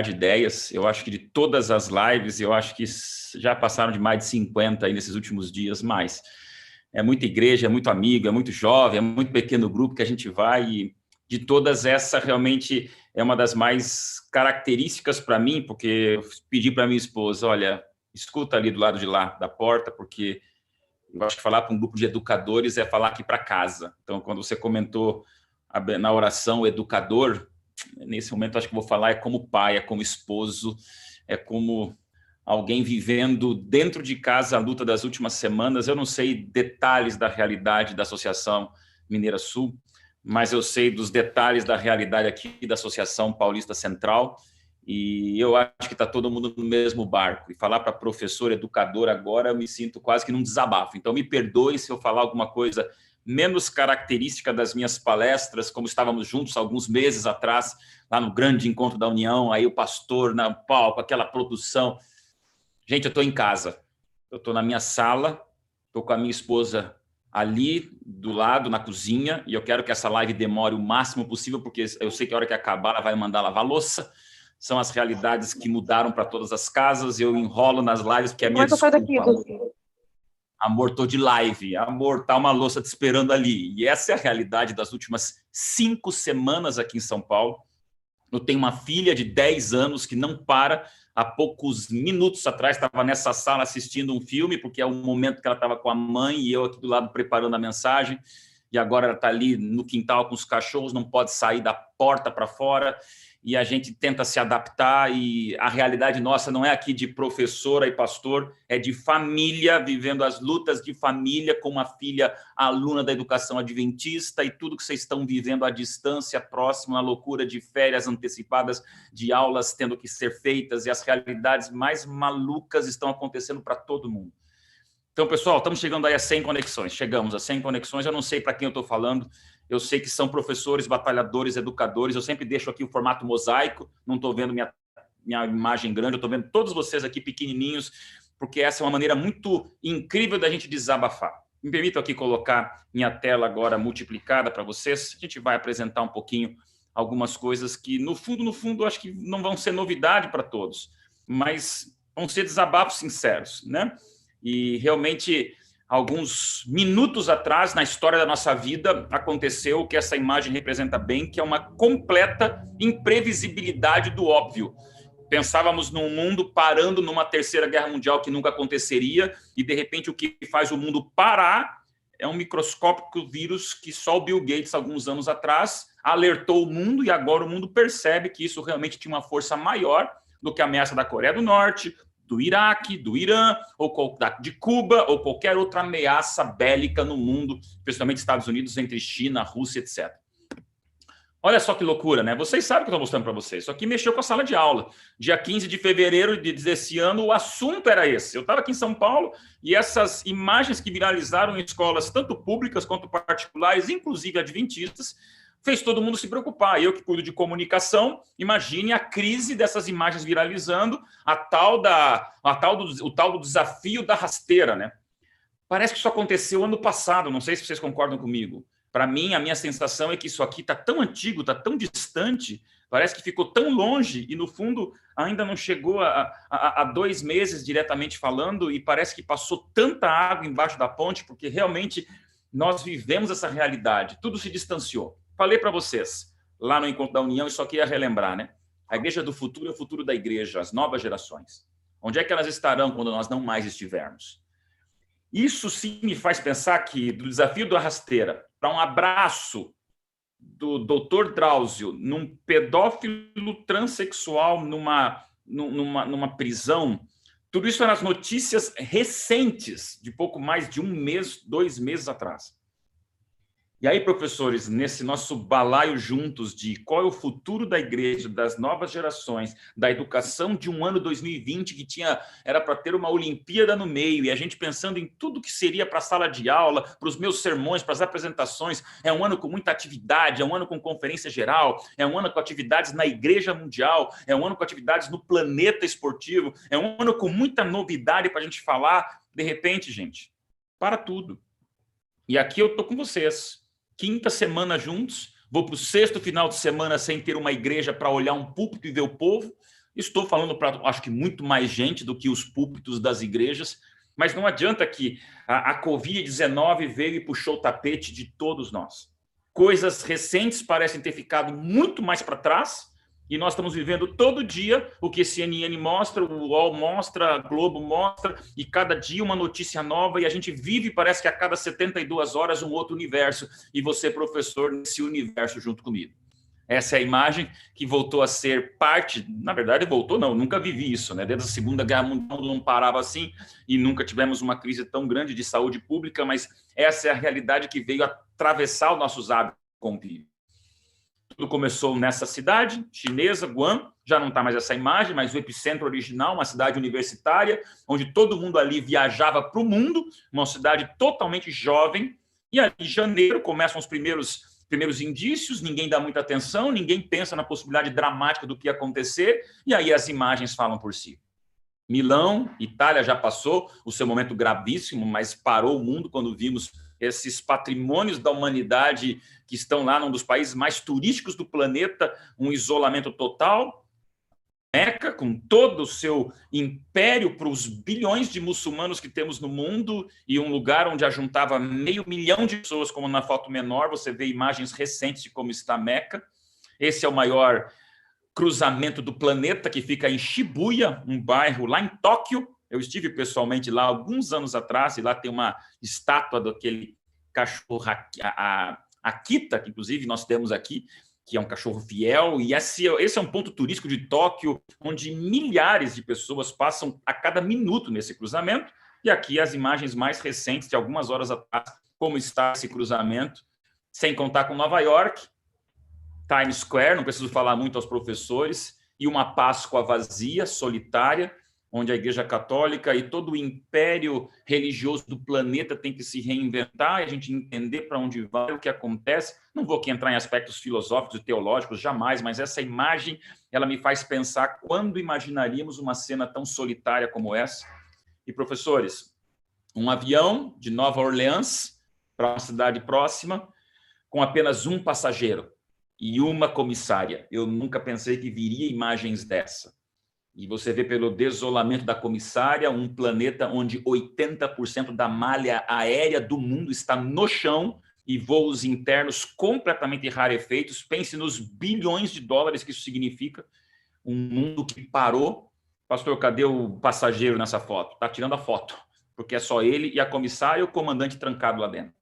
de ideias. Eu acho que de todas as lives, eu acho que já passaram de mais de 50 aí nesses últimos dias, mais. É muita igreja, é muito amigo, é muito jovem, é muito pequeno grupo que a gente vai e de todas essa realmente é uma das mais características para mim, porque eu pedi para minha esposa, olha, escuta ali do lado de lá da porta, porque eu acho que falar para um grupo de educadores é falar aqui para casa. Então, quando você comentou na oração o educador, nesse momento acho que vou falar é como pai, é como esposo, é como alguém vivendo dentro de casa a luta das últimas semanas. Eu não sei detalhes da realidade da Associação Mineira Sul, mas eu sei dos detalhes da realidade aqui da Associação Paulista Central, e eu acho que está todo mundo no mesmo barco. E falar para professor, educador agora, eu me sinto quase que num desabafo. Então, me perdoe se eu falar alguma coisa menos característica das minhas palestras, como estávamos juntos alguns meses atrás, lá no grande encontro da União, aí o pastor na palco, aquela produção. Gente, eu estou em casa, eu estou na minha sala, estou com a minha esposa ali do lado, na cozinha, e eu quero que essa live demore o máximo possível, porque eu sei que a hora que acabar ela vai mandar lavar louça. São as realidades que mudaram para todas as casas, eu enrolo nas lives, porque é a minha desculpa. Amor, estou de live. Amor, está uma louça te esperando ali. E essa é a realidade das últimas 5 semanas aqui em São Paulo. Eu tenho uma filha de 10 anos que não para. Há poucos minutos atrás estava nessa sala assistindo um filme, porque é o momento que ela estava com a mãe e eu aqui do lado preparando a mensagem. E agora ela está ali no quintal com os cachorros, não pode sair da porta para fora. E a gente tenta se adaptar, e a realidade nossa não é aqui de professora e pastor, é de família, vivendo as lutas de família, com uma filha aluna da educação adventista, e tudo que vocês estão vivendo à distância, próximo, a loucura de férias antecipadas, de aulas tendo que ser feitas, e as realidades mais malucas estão acontecendo para todo mundo. Então, pessoal, estamos chegando aí a 100 conexões. Chegamos a 100 conexões. Eu não sei para quem eu estou falando. Eu sei que são professores, batalhadores, educadores. Eu sempre deixo aqui o formato mosaico. Não estou vendo minha imagem grande. Eu estou vendo todos vocês aqui pequenininhos, porque essa é uma maneira muito incrível da gente desabafar. Me permitam aqui colocar minha tela agora multiplicada para vocês. A gente vai apresentar um pouquinho algumas coisas que, no fundo, acho que não vão ser novidade para todos, mas vão ser desabafos sinceros, né? E realmente, alguns minutos atrás, na história da nossa vida, aconteceu o que essa imagem representa bem, que é uma completa imprevisibilidade do óbvio. Pensávamos num mundo parando numa terceira guerra mundial que nunca aconteceria, e de repente o que faz o mundo parar é um microscópico vírus que só o Bill Gates, alguns anos atrás, alertou o mundo, e agora o mundo percebe que isso realmente tinha uma força maior do que a ameaça da Coreia do Norte, do Iraque, do Irã, ou de Cuba, ou qualquer outra ameaça bélica no mundo, especialmente Estados Unidos, entre China, Rússia, etc. Olha só que loucura, né? Vocês sabem o que eu estou mostrando para vocês. Isso aqui mexeu com a sala de aula. Dia 15 de fevereiro desse ano, o assunto era esse. Eu estava aqui em São Paulo e essas imagens que viralizaram em escolas, tanto públicas quanto particulares, inclusive adventistas, fez todo mundo se preocupar. Eu que cuido de comunicação, imagine a crise dessas imagens viralizando, o tal do desafio da rasteira, né? Parece que isso aconteceu ano passado, não sei se vocês concordam comigo. Para mim, a minha sensação é que isso aqui está tão antigo, está tão distante, parece que ficou tão longe e, no fundo, ainda não chegou a 2 meses diretamente falando, e parece que passou tanta água embaixo da ponte, porque realmente nós vivemos essa realidade, tudo se distanciou. Falei para vocês, lá no Encontro da União, e só queria relembrar, né? A igreja do futuro é o futuro da igreja, as novas gerações. Onde é que elas estarão quando nós não mais estivermos? Isso sim me faz pensar que, do desafio da rasteira para um abraço do Dr. Drauzio num pedófilo transexual numa prisão, tudo isso é nas notícias recentes, de pouco mais de 1 mês, 2 meses atrás. E aí, professores, nesse nosso balaio juntos de qual é o futuro da igreja, das novas gerações, da educação de um ano 2020 que era para ter uma Olimpíada no meio, e a gente pensando em tudo que seria para a sala de aula, para os meus sermões, para as apresentações, é um ano com muita atividade, é um ano com conferência geral, é um ano com atividades na igreja mundial, é um ano com atividades no planeta esportivo, é um ano com muita novidade para a gente falar. De repente, gente, para tudo. E aqui eu estou com vocês. 5ª semana juntos, vou para o 6º final de semana sem ter uma igreja para olhar um púlpito e ver o povo, Estou falando para, acho que muito mais gente do que os púlpitos das igrejas, mas não adianta que a Covid-19 veio e puxou o tapete de todos nós. Coisas recentes parecem ter ficado muito mais para trás, e nós estamos vivendo todo dia o que a CNN mostra, o UOL mostra, a Globo mostra, e cada dia uma notícia nova, e a gente vive, parece que a cada 72 horas, um outro universo, e você, professor, nesse universo junto comigo. Essa é a imagem que voltou a ser parte, na verdade voltou não, nunca vivi isso, né? Desde a Segunda Guerra Mundial não parava assim, e nunca tivemos uma crise tão grande de saúde pública, mas essa é a realidade que veio atravessar os nossos hábitos de convívio. Tudo começou nessa cidade chinesa, Guam, já não está mais essa imagem, mas o epicentro original, uma cidade universitária, onde todo mundo ali viajava para o mundo, uma cidade totalmente jovem, e ali em janeiro começam os primeiros indícios, ninguém dá muita atenção, ninguém pensa na possibilidade dramática do que ia acontecer, e aí as imagens falam por si. Milão, Itália já passou o seu momento gravíssimo, mas parou o mundo quando vimos esses patrimônios da humanidade que estão lá num dos países mais turísticos do planeta, um isolamento total. Meca, com todo o seu império para os bilhões de muçulmanos que temos no mundo, e um lugar onde ajuntava 500 mil de pessoas, como na foto menor, você vê imagens recentes de como está Meca. Esse é o maior cruzamento do planeta, que fica em Shibuya, um bairro lá em Tóquio. Eu estive pessoalmente lá alguns anos atrás, e lá tem uma estátua daquele cachorro, a Akita, que inclusive nós temos aqui, que é um cachorro fiel, e esse é um ponto turístico de Tóquio, onde milhares de pessoas passam a cada minuto nesse cruzamento, e aqui as imagens mais recentes, de algumas horas atrás, como está esse cruzamento, sem contar com Nova York, Times Square, não preciso falar muito aos professores, e uma Páscoa vazia, solitária, onde a Igreja Católica e todo o império religioso do planeta tem que se reinventar e a gente entender para onde vai, o que acontece. Não vou aqui entrar em aspectos filosóficos e teológicos, jamais, mas essa imagem, ela me faz pensar quando imaginaríamos uma cena tão solitária como essa. E, professores, um avião de Nova Orleans para uma cidade próxima, com apenas um passageiro e uma comissária. Eu nunca pensei que viria imagens dessa. E você vê pelo desolamento da comissária, um planeta onde 80% da malha aérea do mundo está no chão e voos internos completamente rarefeitos. Pense nos bilhões de dólares que isso significa. Um mundo que parou. Pastor, cadê o passageiro nessa foto? Está tirando a foto, porque é só ele e a comissária e o comandante trancado lá dentro.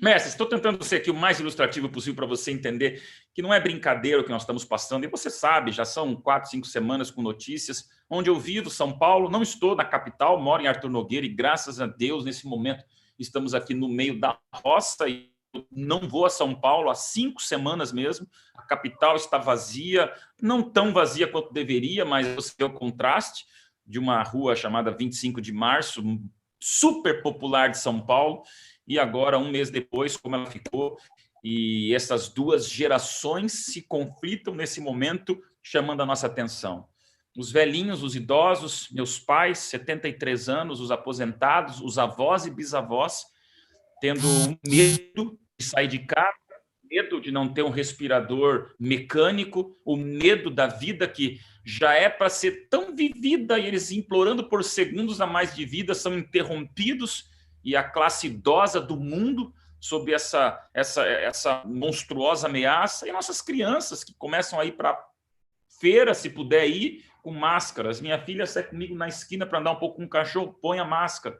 Mestre, estou tentando ser aqui o mais ilustrativo possível para você entender que não é brincadeira o que nós estamos passando. E você sabe, já são 4, 5 semanas com notícias. Onde eu vivo, São Paulo, não estou na capital, moro em Arthur Nogueira e, graças a Deus, nesse momento, estamos aqui no meio da roça e não vou a São Paulo há 5 semanas mesmo. A capital está vazia, não tão vazia quanto deveria, mas você vê o contraste de uma rua chamada 25 de Março, super popular de São Paulo, e agora, um mês depois, como ela ficou, e essas duas gerações se conflitam nesse momento, chamando a nossa atenção. Os velhinhos, os idosos, meus pais, 73 anos, os aposentados, os avós e bisavós, tendo medo de sair de casa, medo de não ter um respirador mecânico, o medo da vida que já é para ser tão vivida, e eles implorando por segundos a mais de vida, são interrompidos, e a classe idosa do mundo sob essa monstruosa ameaça, e nossas crianças que começam a ir para feira, se puder ir, com máscaras. Minha filha sai comigo na esquina para andar um pouco com o cachorro, põe a máscara.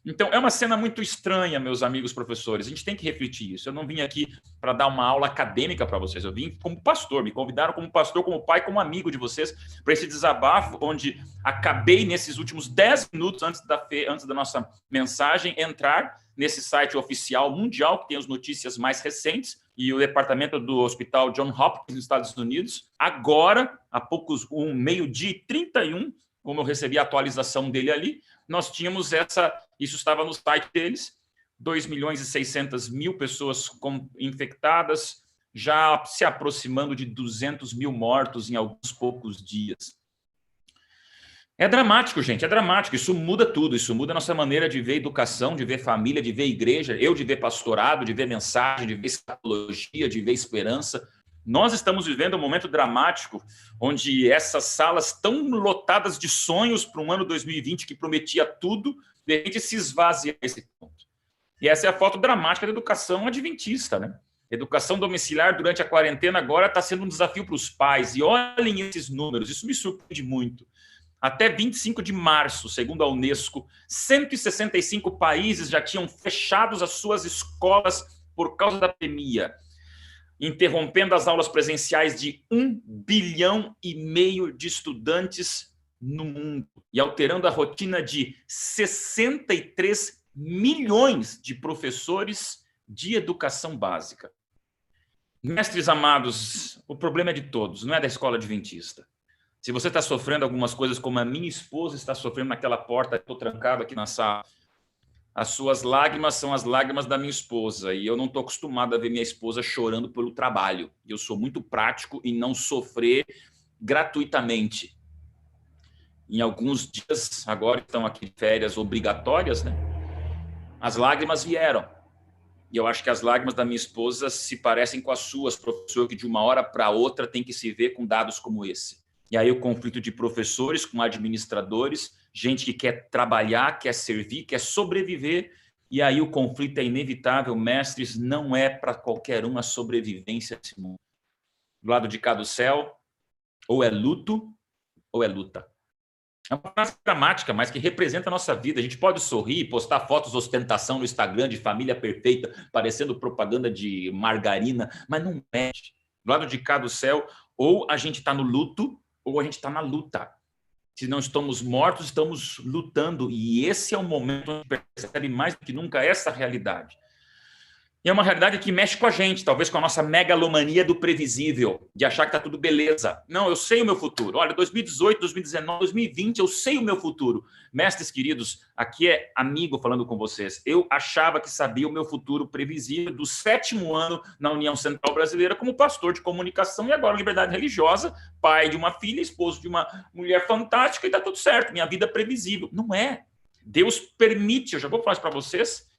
Então, é uma cena muito estranha, meus amigos professores. A gente tem que refletir isso. Eu não vim aqui para dar uma aula acadêmica para vocês. Eu vim como pastor. Me convidaram como pastor, como pai, como amigo de vocês, para esse desabafo, onde acabei, nesses últimos 10 minutos antes da nossa mensagem, entrar nesse site oficial mundial, que tem as notícias mais recentes, e o departamento do Hospital John Hopkins, nos Estados Unidos, agora, há poucos, 12h31, como eu recebi a atualização dele ali, nós tínhamos isso estava no site deles, 2.600.000 pessoas infectadas, já se aproximando de 200 mil mortos em alguns poucos dias. É dramático, gente, é dramático. Isso muda tudo, isso muda a nossa maneira de ver educação, de ver família, de ver igreja, eu de ver pastorado, de ver mensagem, de ver escatologia, de ver esperança. Nós estamos vivendo um momento dramático onde essas salas tão lotadas de sonhos para um ano 2020 que prometia tudo, de repente se esvazia esse ponto. E essa é a foto dramática da educação adventista, né? Educação domiciliar durante a quarentena agora está sendo um desafio para os pais. E olhem esses números, isso me surpreende muito. Até 25 de março, segundo a Unesco, 165 países já tinham fechado as suas escolas por causa da pandemia, interrompendo as aulas presenciais de 1,5 bilhão de estudantes no mundo e alterando a rotina de 63 milhões de professores de educação básica. Mestres amados, o problema é de todos, não é da escola adventista. Se você está sofrendo algumas coisas como a minha esposa está sofrendo naquela porta, estou trancado aqui na sala, as suas lágrimas são as lágrimas da minha esposa e eu não estou acostumado a ver minha esposa chorando pelo trabalho. Eu sou muito prático em não sofrer gratuitamente. Em alguns dias, agora estão aqui férias obrigatórias, né? As lágrimas vieram. E eu acho que as lágrimas da minha esposa se parecem com as suas, professor, que de uma hora para outra tem que se ver com dados como esse. E aí o conflito de professores com administradores, gente que quer trabalhar, quer servir, quer sobreviver, e aí o conflito é inevitável, mestres, não é para qualquer um a sobrevivência desse mundo. Do lado de cá do céu, ou é luto, ou é luta. É uma frase dramática, mas que representa a nossa vida. A gente pode sorrir, postar fotos de ostentação no Instagram de família perfeita, parecendo propaganda de margarina, mas não mexe. Do lado de cá do céu, ou a gente está no luto, ou a gente está na luta. Se não estamos mortos, estamos lutando. E esse é o momento onde a gente percebe mais do que nunca essa realidade. E é uma realidade que mexe com a gente, talvez com a nossa megalomania do previsível, de achar que está tudo beleza. Não, eu sei o meu futuro. Olha, 2018, 2019, 2020, eu sei o meu futuro. Mestres queridos, aqui é amigo falando com vocês. Eu achava que sabia o meu futuro previsível do 7º ano na União Central Brasileira como pastor de comunicação e agora liberdade religiosa, pai de uma filha, esposo de uma mulher fantástica e está tudo certo, minha vida é previsível. Não é. Deus permite, eu já vou falar isso para vocês,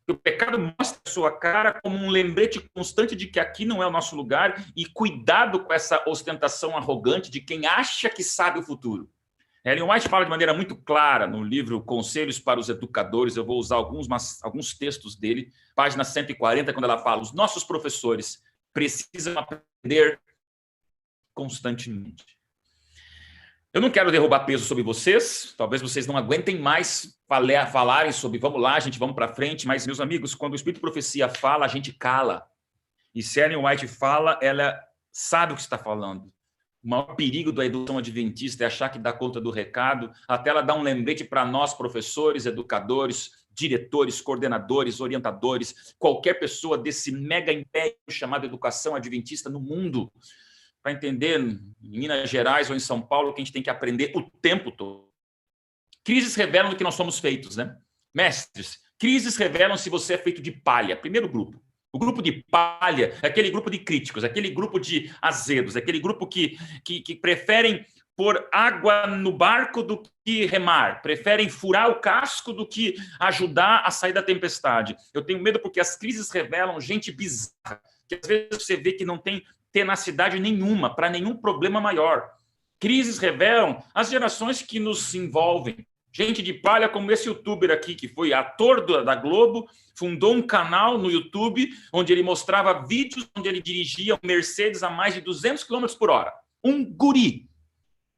que o pecado mostra a sua cara como um lembrete constante de que aqui não é o nosso lugar e cuidado com essa ostentação arrogante de quem acha que sabe o futuro. Ellen White fala de maneira muito clara no livro Conselhos para os Educadores, eu vou usar alguns textos dele, página 140, quando ela fala, os nossos professores precisam aprender constantemente. Eu não quero derrubar peso sobre vocês, talvez vocês não aguentem mais falarem sobre vamos lá, gente, vamos para frente, mas, meus amigos, quando o Espírito de Profecia fala, a gente cala. E se Ellen White fala, ela sabe o que está falando. O maior perigo da educação adventista é achar que dá conta do recado, até ela dá um lembrete para nós, professores, educadores, diretores, coordenadores, orientadores, qualquer pessoa desse mega império chamado educação adventista no mundo, para entender em Minas Gerais ou em São Paulo que a gente tem que aprender o tempo todo. Crises revelam do que nós somos feitos, né? Mestres, crises revelam se você é feito de palha. Primeiro grupo. O grupo de palha é aquele grupo de críticos, aquele grupo de azedos, aquele grupo que preferem pôr água no barco do que remar, preferem furar o casco do que ajudar a sair da tempestade. Eu tenho medo porque as crises revelam gente bizarra, que às vezes você vê que não tem tenacidade nenhuma para nenhum problema maior. Crises revelam as gerações que nos envolvem. Gente de palha como esse youtuber aqui, que foi ator da Globo, fundou um canal no YouTube onde ele mostrava vídeos onde ele dirigia um Mercedes a mais de 200 km por hora. Um guri.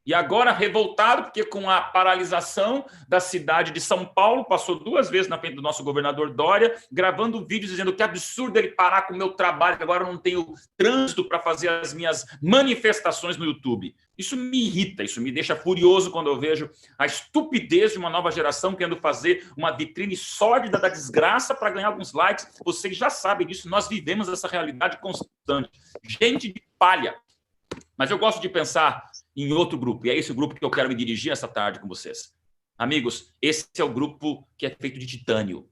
E agora revoltado, porque com a paralisação da cidade de São Paulo, passou 2 vezes na frente do nosso governador Dória, gravando vídeos dizendo que absurdo ele parar com o meu trabalho, que agora eu não tenho trânsito para fazer as minhas manifestações no YouTube. Isso me irrita, isso me deixa furioso quando eu vejo a estupidez de uma nova geração querendo fazer uma vitrine sórdida da desgraça para ganhar alguns likes. Vocês já sabem disso, nós vivemos essa realidade constante. Gente de palha. Mas eu gosto de pensar em outro grupo, e é esse o grupo que eu quero me dirigir essa tarde com vocês. Amigos, esse é o grupo que é feito de titânio.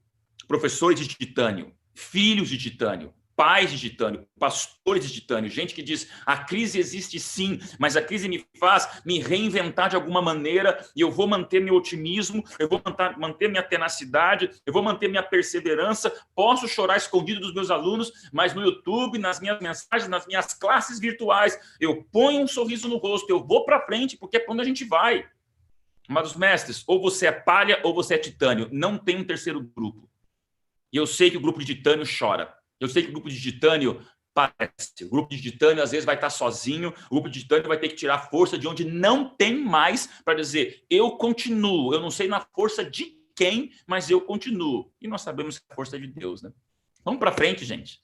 Professores de titânio, filhos de titânio, pais de titânio, pastores de titânio, gente que diz, a crise existe sim, mas a crise me faz me reinventar de alguma maneira e eu vou manter meu otimismo, eu vou manter minha tenacidade, eu vou manter minha perseverança, posso chorar escondido dos meus alunos, mas no YouTube, nas minhas mensagens, nas minhas classes virtuais, eu ponho um sorriso no rosto, eu vou para frente, porque é para onde a gente vai. Amados mestres, ou você é palha ou você é titânio, não tem um terceiro grupo. E eu sei que o grupo de titânio chora. Eu sei que o grupo de titânio parece. O grupo de titânio, às vezes, vai estar sozinho. O grupo de titânio vai ter que tirar força de onde não tem mais para dizer, eu continuo. Eu não sei na força de quem, mas eu continuo. E nós sabemos que é a força é de Deus, né? Vamos para frente, gente.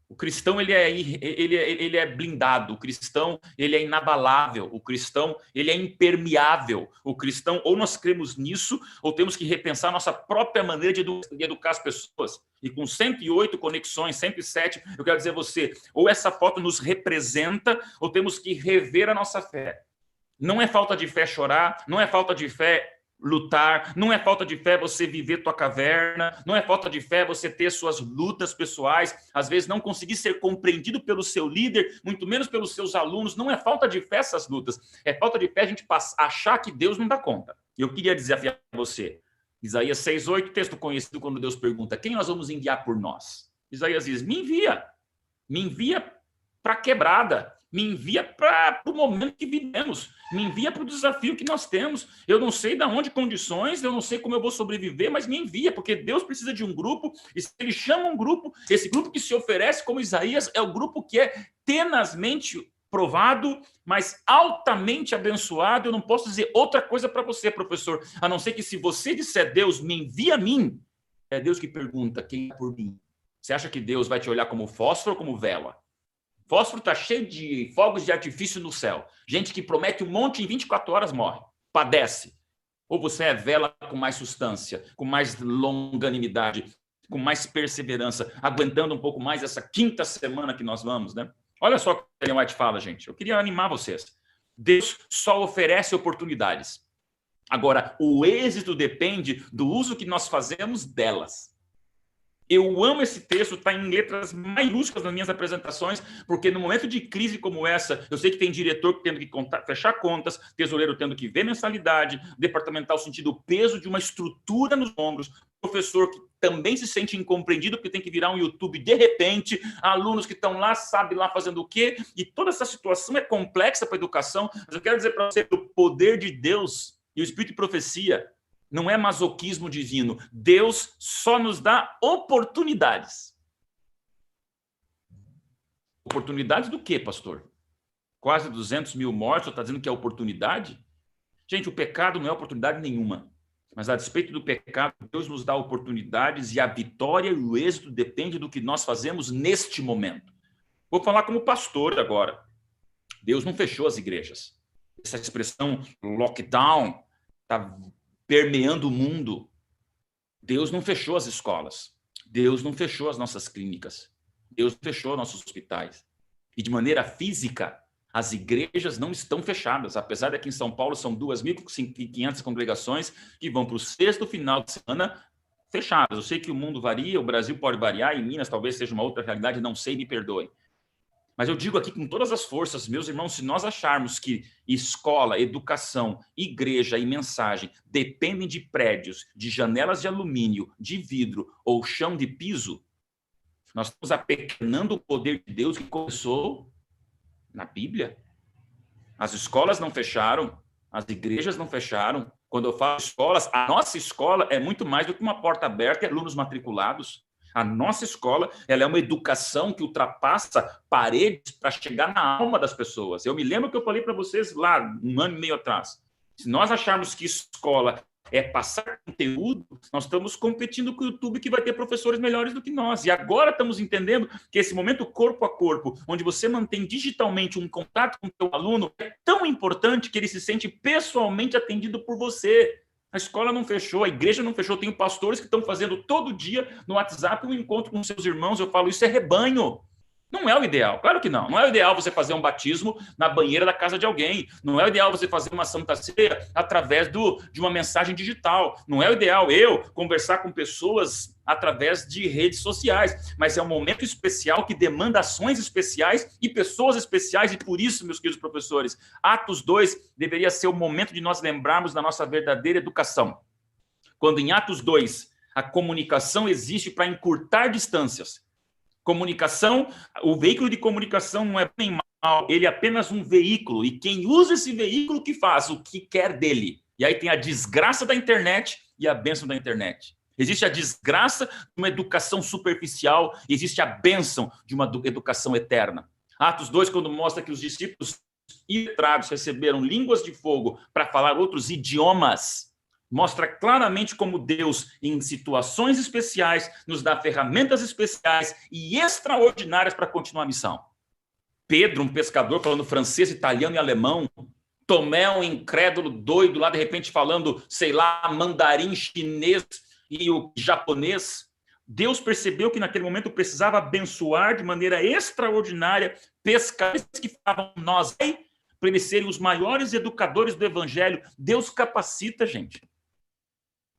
O cristão, ele é blindado. O cristão, ele é inabalável. O cristão, ele é impermeável. O cristão, ou nós cremos nisso, ou temos que repensar nossa própria maneira de educar as pessoas. E com 108 conexões, 107, eu quero dizer a você, ou essa foto nos representa, ou temos que rever a nossa fé. Não é falta de fé chorar, não é falta de fé lutar, não é falta de fé você viver tua caverna, não é falta de fé você ter suas lutas pessoais, às vezes não conseguir ser compreendido pelo seu líder, muito menos pelos seus alunos, não é falta de fé essas lutas, é falta de fé a gente achar que Deus não dá conta. Eu queria desafiar você, Isaías 6,8, texto conhecido quando Deus pergunta, quem nós vamos enviar por nós? Isaías diz, me envia para a quebrada, me envia para o momento que vivemos, me envia para o desafio que nós temos. Eu não sei de onde condições, eu não sei como eu vou sobreviver, mas me envia, porque Deus precisa de um grupo, e se Ele chama um grupo, esse grupo que se oferece como Isaías é o grupo que é tenazmente provado, mas altamente abençoado. Eu não posso dizer outra coisa para você, professor, a não ser que se você disser, Deus, me envia a mim, é Deus que pergunta, quem é por mim? Você acha que Deus vai te olhar como fósforo ou como vela? Fósforo está cheio de fogos de artifício no céu. Gente que promete um monte em 24 horas morre, padece. Ou você é vela com mais substância, com mais longanimidade, com mais perseverança, aguentando um pouco mais essa quinta semana que nós vamos, né? Olha só o que a Ellen White fala, gente. Eu queria animar vocês. Deus só oferece oportunidades. Agora, o êxito depende do uso que nós fazemos delas. Eu amo esse texto, está em letras maiúsculas nas minhas apresentações, porque no momento de crise como essa, eu sei que tem diretor tendo que fechar contas, tesoureiro tendo que ver mensalidade, departamental sentindo o peso de uma estrutura nos ombros, professor que também se sente incompreendido porque tem que virar um YouTube de repente, alunos que estão lá, sabe lá fazendo o quê, e toda essa situação é complexa para a educação, mas eu quero dizer para você que o poder de Deus e o Espírito de profecia não é masoquismo divino. Deus só nos dá oportunidades. Oportunidades do quê, pastor? Quase 200 mil mortos, está dizendo que é oportunidade? Gente, o pecado não é oportunidade nenhuma. Mas a despeito do pecado, Deus nos dá oportunidades e a vitória e o êxito depende do que nós fazemos neste momento. Vou falar como pastor agora. Deus não fechou as igrejas. Essa expressão lockdown está permeando o mundo. Deus não fechou as escolas. Deus não fechou as nossas clínicas. Deus não fechou nossos hospitais. E de maneira física, as igrejas não estão fechadas, apesar de que em São Paulo são 2.500 congregações que vão para o sexto final de semana fechadas. Eu sei que o mundo varia, o Brasil pode variar, em Minas talvez seja uma outra realidade, não sei, me perdoem. Mas eu digo aqui com todas as forças, meus irmãos, se nós acharmos que escola, educação, igreja e mensagem dependem de prédios, de janelas de alumínio, de vidro ou chão de piso, nós estamos apequenando o poder de Deus que começou na Bíblia. As escolas não fecharam, as igrejas não fecharam. Quando eu falo escolas, a nossa escola é muito mais do que uma porta aberta e alunos matriculados. A nossa escola, ela é uma educação que ultrapassa paredes para chegar na alma das pessoas. Eu me lembro que eu falei para vocês lá, 1 ano e meio atrás. Se nós acharmos que escola é passar conteúdo, nós estamos competindo com o YouTube, que vai ter professores melhores do que nós. E agora estamos entendendo que esse momento corpo a corpo, onde você mantém digitalmente um contato com o seu aluno, é tão importante que ele se sente pessoalmente atendido por você. A escola não fechou, a igreja não fechou. Tenho pastores que estão fazendo todo dia no WhatsApp um encontro com seus irmãos. Eu falo, isso é rebanho. Não é o ideal, claro que não. Não é o ideal você fazer um batismo na banheira da casa de alguém. Não é o ideal você fazer uma Santa Ceia através de uma mensagem digital. Não é o ideal eu conversar com pessoas através de redes sociais. Mas é um momento especial que demanda ações especiais e pessoas especiais. E por isso, meus queridos professores, Atos 2 deveria ser o momento de nós lembrarmos da nossa verdadeira educação. Quando em Atos 2 a comunicação existe para encurtar distâncias. Comunicação, o veículo de comunicação não é nem mal, ele é apenas um veículo, e quem usa esse veículo que faz o que quer dele. E aí tem a desgraça da internet e a bênção da internet. Existe a desgraça de uma educação superficial, e existe a bênção de uma educação eterna. Atos 2, quando mostra que os discípulos iletrados receberam línguas de fogo para falar outros idiomas, mostra claramente como Deus, em situações especiais, nos dá ferramentas especiais e extraordinárias para continuar a missão. Pedro, um pescador falando francês, italiano e alemão. Tomé, um incrédulo doido lá, de repente falando, sei lá, mandarim, chinês e o japonês. Deus percebeu que naquele momento precisava abençoar de maneira extraordinária pescadores que falavam nós, para eles serem os maiores educadores do evangelho. Deus capacita, gente.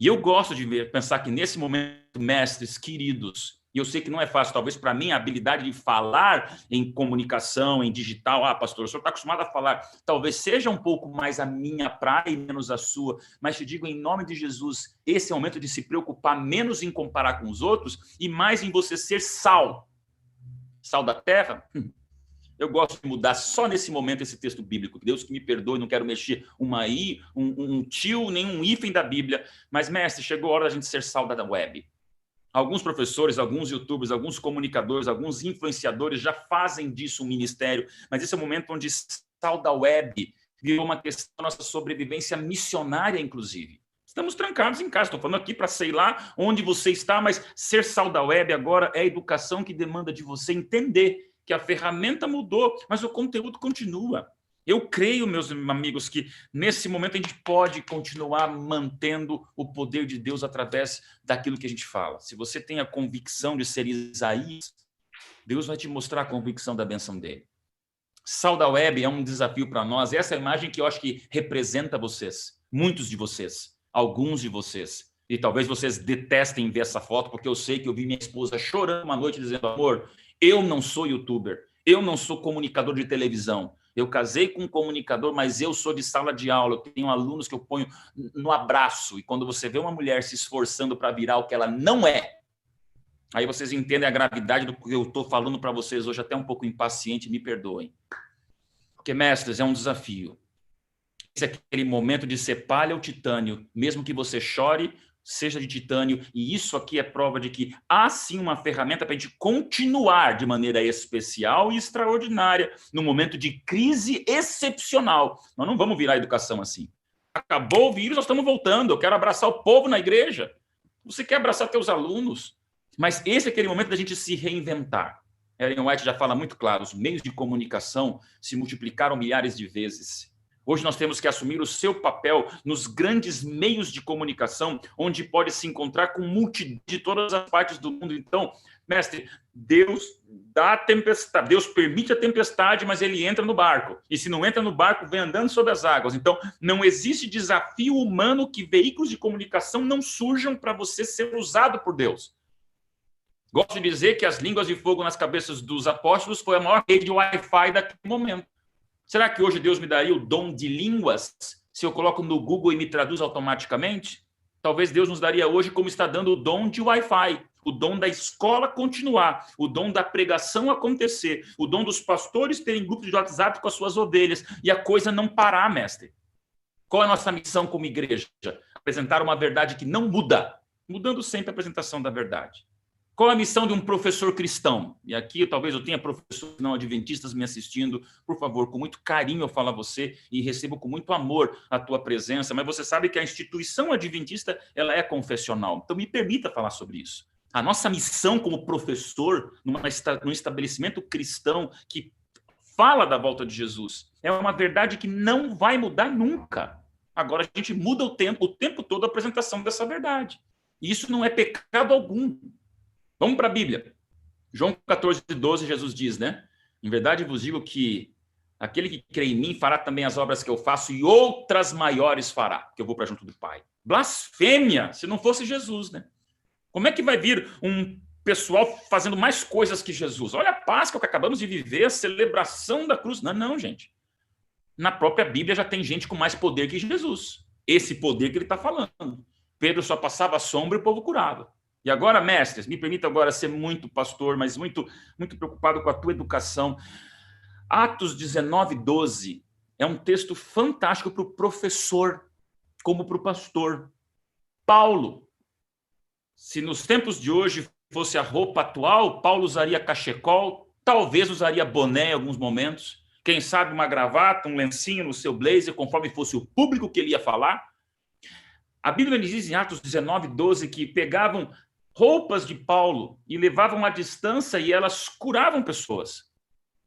E eu gosto de pensar que nesse momento, mestres queridos, e eu sei que não é fácil, talvez para mim a habilidade de falar em comunicação, em digital, pastor, o senhor está acostumado a falar, talvez seja um pouco mais a minha praia e menos a sua, mas te digo em nome de Jesus, esse é o momento de se preocupar menos em comparar com os outros e mais em você ser sal. Sal da terra? Eu gosto de mudar só nesse momento esse texto bíblico. Deus que me perdoe, não quero mexer um tio, nem um hífen da Bíblia. Mas, mestre, chegou a hora da gente ser sal da web. Alguns professores, alguns youtubers, alguns comunicadores, alguns influenciadores já fazem disso um ministério. Mas esse é o momento onde sal da web virou uma questão da nossa sobrevivência missionária, inclusive. Estamos trancados em casa. Estou falando aqui para sei lá onde você está, mas ser sal da web agora é a educação que demanda de você entender que a ferramenta mudou, mas o conteúdo continua. Eu creio, meus amigos, que nesse momento a gente pode continuar mantendo o poder de Deus através daquilo que a gente fala. Se você tem a convicção de ser Isaías, Deus vai te mostrar a convicção da bênção dele. Sal da web é um desafio para nós. Essa é a imagem que eu acho que representa vocês, muitos de vocês, alguns de vocês. E talvez vocês detestem ver essa foto, porque eu sei que eu vi minha esposa chorando uma noite dizendo, amor, eu não sou youtuber, eu não sou comunicador de televisão. Eu casei com um comunicador, mas eu sou de sala de aula. Eu tenho alunos que eu ponho no abraço. E quando você vê uma mulher se esforçando para virar o que ela não é, aí vocês entendem a gravidade do que eu estou falando para vocês hoje, até um pouco impaciente, me perdoem. Porque, mestres, é um desafio. Esse é aquele momento de ser palha ou titânio, mesmo que você chore, seja de titânio, e isso aqui é prova de que há sim uma ferramenta para a gente continuar de maneira especial e extraordinária, num momento de crise excepcional. Nós não vamos virar a educação assim. Acabou o vírus, nós estamos voltando, eu quero abraçar o povo na igreja. Você quer abraçar teus alunos, mas esse é aquele momento da gente se reinventar. Ellen White já fala muito claro, os meios de comunicação se multiplicaram milhares de vezes. Hoje nós temos que assumir o seu papel nos grandes meios de comunicação, onde pode se encontrar com multidão de todas as partes do mundo. Então, mestre, Deus dá a tempestade, Deus permite a tempestade, mas ele entra no barco. E se não entra no barco, vem andando sobre as águas. Então, não existe desafio humano que veículos de comunicação não surjam para você ser usado por Deus. Gosto de dizer que as línguas de fogo nas cabeças dos apóstolos foi a maior rede de Wi-Fi daquele momento. Será que hoje Deus me daria o dom de línguas se eu coloco no Google e me traduz automaticamente? Talvez Deus nos daria hoje como está dando o dom de Wi-Fi, o dom da escola continuar, o dom da pregação acontecer, o dom dos pastores terem grupos de WhatsApp com as suas ovelhas e a coisa não parar, mestre. Qual é a nossa missão como igreja? Apresentar uma verdade que não muda, mudando sempre a apresentação da verdade. Qual a missão de um professor cristão? E aqui talvez eu tenha professores não adventistas me assistindo. Por favor, com muito carinho eu falo a você e recebo com muito amor a tua presença, mas você sabe que a instituição adventista ela é confessional. Então me permita falar sobre isso. A nossa missão como professor num estabelecimento cristão que fala da volta de Jesus é uma verdade que não vai mudar nunca. Agora a gente muda o tempo todo a apresentação dessa verdade. E isso não é pecado algum. Vamos para a Bíblia. João 14:12, Jesus diz, né? Em verdade vos digo que aquele que crê em mim fará também as obras que eu faço e outras maiores fará, que eu vou para junto do Pai. Blasfêmia, se não fosse Jesus, né? Como é que vai vir um pessoal fazendo mais coisas que Jesus? Olha a Páscoa que acabamos de viver, a celebração da cruz. Não, não, gente. Na própria Bíblia já tem gente com mais poder que Jesus. Esse poder que ele está falando. Pedro só passava a sombra e o povo curava. E agora, mestres, me permita agora ser muito pastor, mas muito preocupado com a tua educação. Atos 19:12 é um texto fantástico para o professor, como para o pastor. Paulo, se nos tempos de hoje fosse a roupa atual, Paulo usaria cachecol, talvez usaria boné em alguns momentos, quem sabe uma gravata, um lencinho no seu blazer, conforme fosse o público que ele ia falar. A Bíblia diz em Atos 19:12 que pegavam roupas de Paulo e levavam à distância e elas curavam pessoas.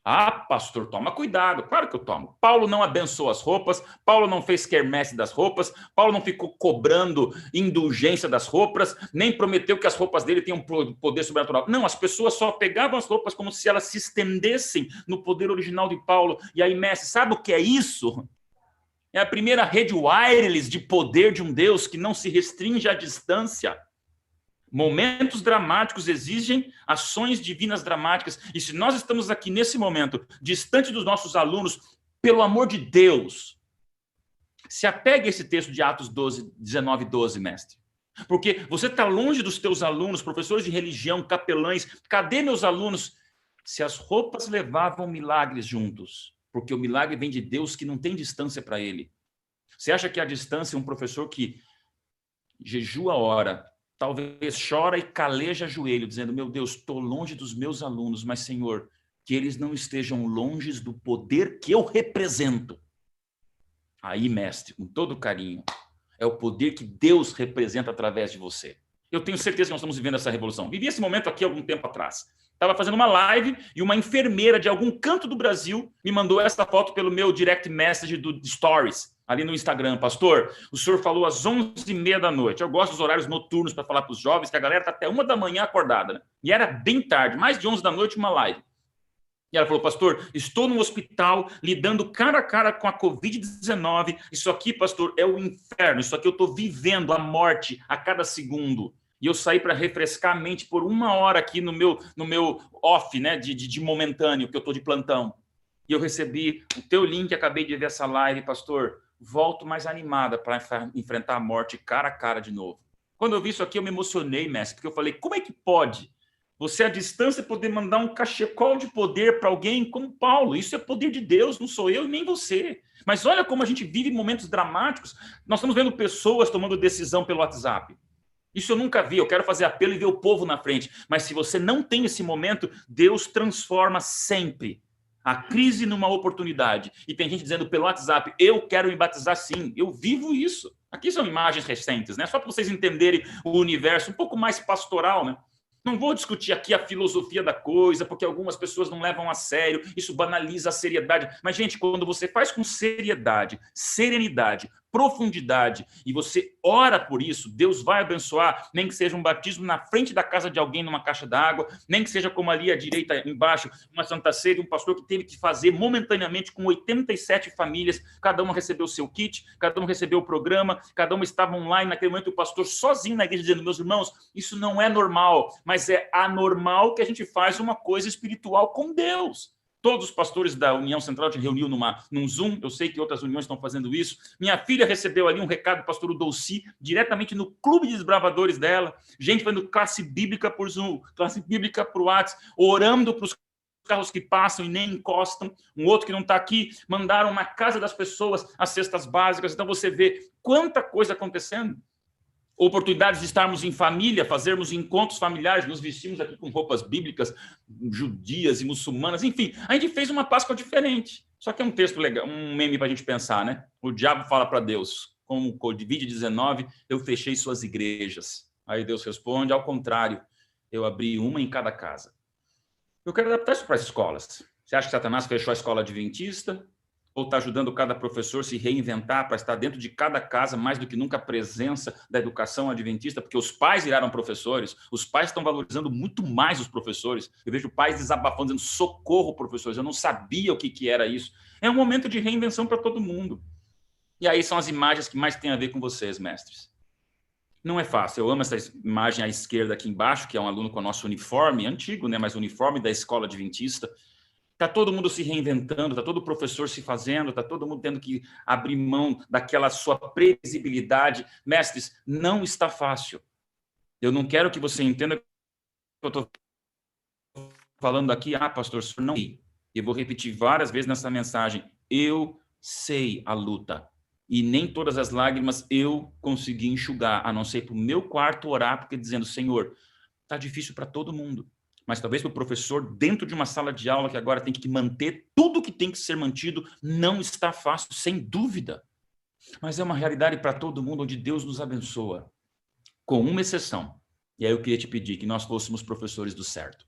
Ah, pastor, toma cuidado. Claro que eu tomo. Paulo não abençoou as roupas, Paulo não fez quermesse das roupas, Paulo não ficou cobrando indulgência das roupas, nem prometeu que as roupas dele tenham poder sobrenatural. Não, as pessoas só pegavam as roupas como se elas se estendessem no poder original de Paulo. E aí, mestre, sabe o que é isso? É a primeira rede wireless de poder de um Deus que não se restringe à distância. Momentos dramáticos exigem ações divinas dramáticas. E se nós estamos aqui nesse momento, distante dos nossos alunos, pelo amor de Deus, se apegue a esse texto de Atos 19:12, mestre. Porque você está longe dos teus alunos, professores de religião, capelães. Cadê meus alunos? Se as roupas levavam milagres juntos, porque o milagre vem de Deus que não tem distância para ele. Você acha que a distância, um professor que jejua a hora, talvez chora e caleja joelho, dizendo, meu Deus, estou longe dos meus alunos, mas, Senhor, que eles não estejam longe do poder que eu represento. Aí, mestre, com todo carinho, é o poder que Deus representa através de você. Eu tenho certeza que nós estamos vivendo essa revolução. Vivi esse momento aqui algum tempo atrás. Estava fazendo uma live e uma enfermeira de algum canto do Brasil me mandou essa foto pelo meu direct message do Stories, ali no Instagram. Pastor, o senhor falou às 11h30 da noite. Eu gosto dos horários noturnos para falar para os jovens, que a galera está até 1 da manhã acordada, né? E era bem tarde, mais de 11 da noite, uma live. E ela falou, pastor, estou no hospital lidando cara a cara com a Covid-19. Isso aqui, pastor, é o inferno. Isso aqui eu estou vivendo a morte a cada segundo. E eu saí para refrescar a mente por 1 hora aqui no meu off, né, de momentâneo, que eu estou de plantão. E eu recebi o teu link, acabei de ver essa live, pastor. Volto mais animada para enfrentar a morte cara a cara de novo. Quando eu vi isso aqui, eu me emocionei, mestre, porque eu falei, como é que pode você, à distância, poder mandar um cachecol de poder para alguém como Paulo? Isso é poder de Deus, não sou eu e nem você. Mas olha como a gente vive momentos dramáticos. Nós estamos vendo pessoas tomando decisão pelo WhatsApp. Isso eu nunca vi, eu quero fazer apelo e ver o povo na frente. Mas se você não tem esse momento, Deus transforma sempre a crise numa oportunidade. E tem gente dizendo pelo WhatsApp, eu quero me batizar sim. Eu vivo isso. Aqui são imagens recentes, né? Só para vocês entenderem o universo um pouco mais pastoral, né? Não vou discutir aqui a filosofia da coisa, porque algumas pessoas não levam a sério, isso banaliza a seriedade. Mas, gente, quando você faz com seriedade, serenidade, profundidade, e você ora por isso, Deus vai abençoar, nem que seja um batismo na frente da casa de alguém numa caixa d'água, nem que seja como ali à direita, embaixo, uma Santa Ceia, um pastor que teve que fazer momentaneamente com 87 famílias, cada uma recebeu o seu kit, cada uma recebeu o programa, cada uma estava online, naquele momento o pastor sozinho na igreja dizendo, meus irmãos, isso não é normal, mas é anormal que a gente faz uma coisa espiritual com Deus. Todos os pastores da União Central se reuniu num Zoom, eu sei que outras uniões estão fazendo isso. Minha filha recebeu ali um recado do pastor Dolci, diretamente no clube de desbravadores dela, gente fazendo classe bíblica por Zoom, classe bíblica por WhatsApp, orando para os carros que passam e nem encostam. Um outro que não está aqui, mandaram na casa das pessoas as cestas básicas. Então você vê quanta coisa acontecendo. Oportunidades de estarmos em família, fazermos encontros familiares, nos vestimos aqui com roupas bíblicas, judias e muçulmanas, enfim, a gente fez uma Páscoa diferente. Só que é um texto legal, um meme para a gente pensar, né? O diabo fala para Deus, como o Covid-19, eu fechei suas igrejas. Aí Deus responde, ao contrário, eu abri uma em cada casa. Eu quero adaptar isso para as escolas. Você acha que Satanás fechou a escola adventista? ou está ajudando cada professor a se reinventar para estar dentro de cada casa, mais do que nunca a presença da educação adventista, porque os pais viraram professores, os pais estão valorizando muito mais os professores. Eu vejo pais desabafando, dizendo, socorro, professores, eu não sabia o que era isso. É um momento de reinvenção para todo mundo. E aí são as imagens que mais têm a ver com vocês, mestres. Não é fácil. Eu amo essa imagem à esquerda aqui embaixo, que é um aluno com o nosso uniforme, antigo, né, mas uniforme da escola adventista. Está todo mundo se reinventando, está todo professor se fazendo, está todo mundo tendo que abrir mão daquela sua previsibilidade. Mestres, não está fácil. Eu não quero que você entenda que eu estou falando aqui, pastor, não sei. Eu vou repetir várias vezes nessa mensagem. Eu sei a luta. E nem todas as lágrimas eu consegui enxugar, a não ser para o meu quarto orar, porque dizendo, Senhor, está difícil para todo mundo. Mas talvez para o professor, dentro de uma sala de aula que agora tem que manter tudo que tem que ser mantido, não está fácil, sem dúvida. Mas é uma realidade para todo mundo, onde Deus nos abençoa, com uma exceção. E aí eu queria te pedir que nós fôssemos professores do certo.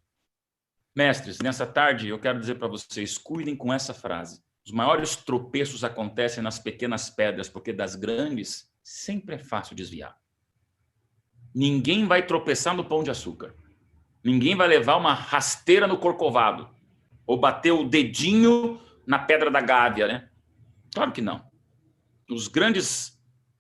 Mestres, nessa tarde eu quero dizer para vocês, cuidem com essa frase. Os maiores tropeços acontecem nas pequenas pedras, porque das grandes sempre é fácil desviar. Ninguém vai tropeçar no pão de açúcar. Ninguém vai levar uma rasteira no corcovado ou bater o dedinho na pedra da gávea, né? Claro que não.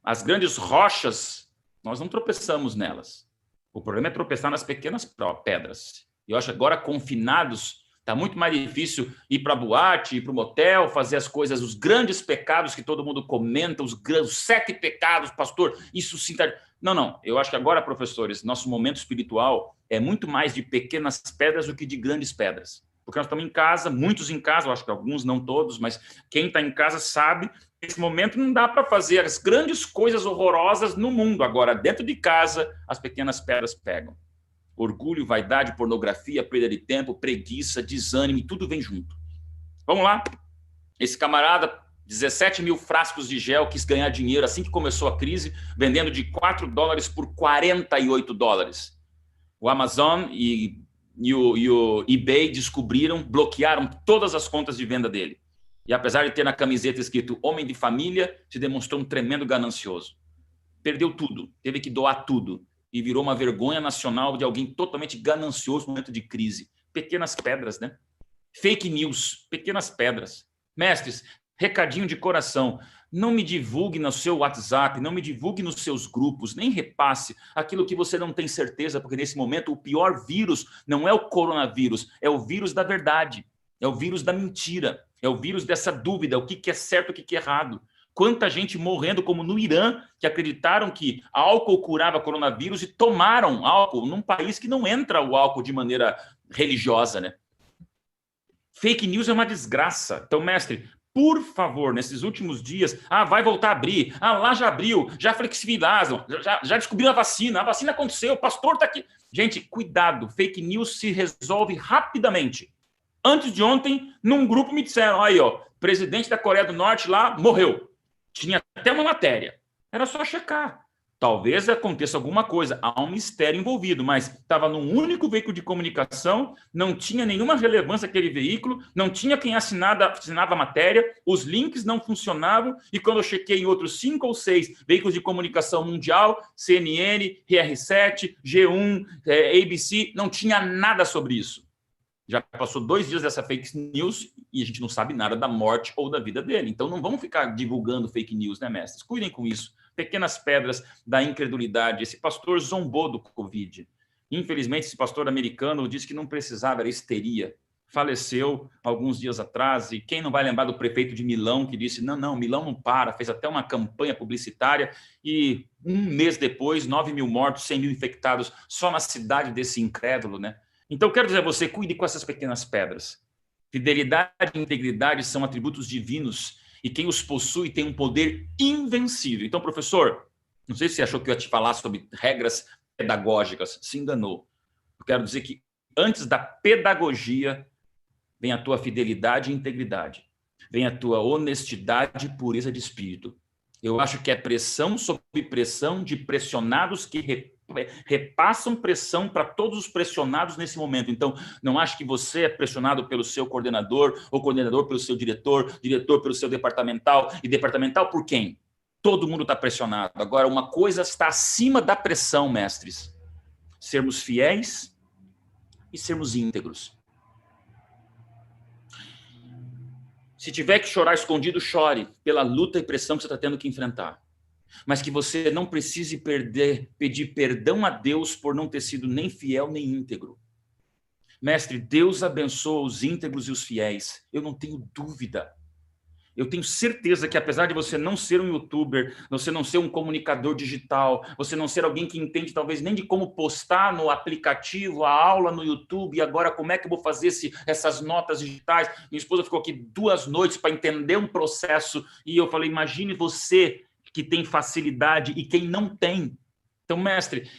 As grandes rochas, nós não tropeçamos nelas. O problema é tropeçar nas pequenas pedras. E eu acho que agora, confinados, está muito mais difícil ir para a boate, ir para o motel, fazer as coisas, os grandes pecados que todo mundo comenta, os 7 pecados, pastor, isso sim está... Não. Eu acho que agora, professores, nosso momento espiritual é muito mais de pequenas pedras do que de grandes pedras. Porque nós estamos em casa, muitos em casa, eu acho que alguns, não todos, mas quem está em casa sabe que nesse momento não dá para fazer as grandes coisas horrorosas no mundo. Agora, dentro de casa, as pequenas pedras pegam. Orgulho, vaidade, pornografia, perda de tempo, preguiça, desânimo, tudo vem junto. Vamos lá. Esse camarada, 17 mil frascos de gel, quis ganhar dinheiro assim que começou a crise, vendendo de $4 por $48. O Amazon e o eBay descobriram, bloquearam todas as contas de venda dele. E apesar de ter na camiseta escrito homem de família, se demonstrou um tremendo ganancioso. Perdeu tudo, teve que doar tudo. E virou uma vergonha nacional de alguém totalmente ganancioso no momento de crise. Pequenas pedras, né? Fake news, pequenas pedras. Mestres, recadinho de coração. Não me divulgue no seu WhatsApp, não me divulgue nos seus grupos, nem repasse aquilo que você não tem certeza, porque nesse momento o pior vírus não é o coronavírus, é o vírus da verdade, é o vírus da mentira, é o vírus dessa dúvida, o que é certo, o que é errado. Quanta gente morrendo, como no Irã, que acreditaram que álcool curava coronavírus e tomaram álcool num país que não entra o álcool de maneira religiosa, né? Fake news é uma desgraça. Então, mestre, por favor, nesses últimos dias, vai voltar a abrir, lá já abriu, já flexibilizaram, já descobriram a vacina aconteceu, o pastor está aqui. Gente, cuidado, fake news se resolve rapidamente. Antes de ontem, num grupo me disseram, aí, presidente da Coreia do Norte lá morreu. Tinha até uma matéria. Era só checar. Talvez aconteça alguma coisa. Há um mistério envolvido, mas estava num único veículo de comunicação, não tinha nenhuma relevância aquele veículo, não tinha quem assinava a matéria, os links não funcionavam, e quando eu chequei em outros 5 ou 6 veículos de comunicação mundial, CNN, RR7, G1, ABC, não tinha nada sobre isso. Já passou 2 dias dessa fake news e a gente não sabe nada da morte ou da vida dele. Então, não vamos ficar divulgando fake news, né, mestres? Cuidem com isso. Pequenas pedras da incredulidade. Esse pastor zombou do Covid. Infelizmente, esse pastor americano disse que não precisava, era histeria. Faleceu alguns dias atrás. E quem não vai lembrar do prefeito de Milão, que disse, não, Milão não para, fez até uma campanha publicitária e 1 mês depois, 9 mil mortos, 100 mil infectados, só na cidade desse incrédulo, né? Então, quero dizer a você, cuide com essas pequenas pedras. Fidelidade e integridade são atributos divinos e quem os possui tem um poder invencível. Então, professor, não sei se você achou que eu ia te falar sobre regras pedagógicas, se enganou. Eu quero dizer que antes da pedagogia vem a tua fidelidade e integridade, vem a tua honestidade e pureza de espírito. Eu acho que é pressão sobre pressão de pressionados que repassam pressão para todos os pressionados nesse momento. Então, não ache que você é pressionado pelo seu coordenador, ou coordenador pelo seu diretor, diretor pelo seu departamental, e departamental por quem? Todo mundo está pressionado. Agora, uma coisa está acima da pressão, mestres: sermos fiéis e sermos íntegros. Se tiver que chorar escondido, chore pela luta e pressão que você está tendo que enfrentar. Mas que você não precise pedir perdão a Deus por não ter sido nem fiel nem íntegro. Mestre, Deus abençoa os íntegros e os fiéis. Eu não tenho dúvida. Eu tenho certeza que, apesar de você não ser um youtuber, você não ser um comunicador digital, você não ser alguém que entende talvez nem de como postar no aplicativo a aula no YouTube, e agora como é que eu vou fazer essas notas digitais. Minha esposa ficou aqui 2 noites para entender um processo, e eu falei, imagine você que tem facilidade e quem não tem. Então, mestre,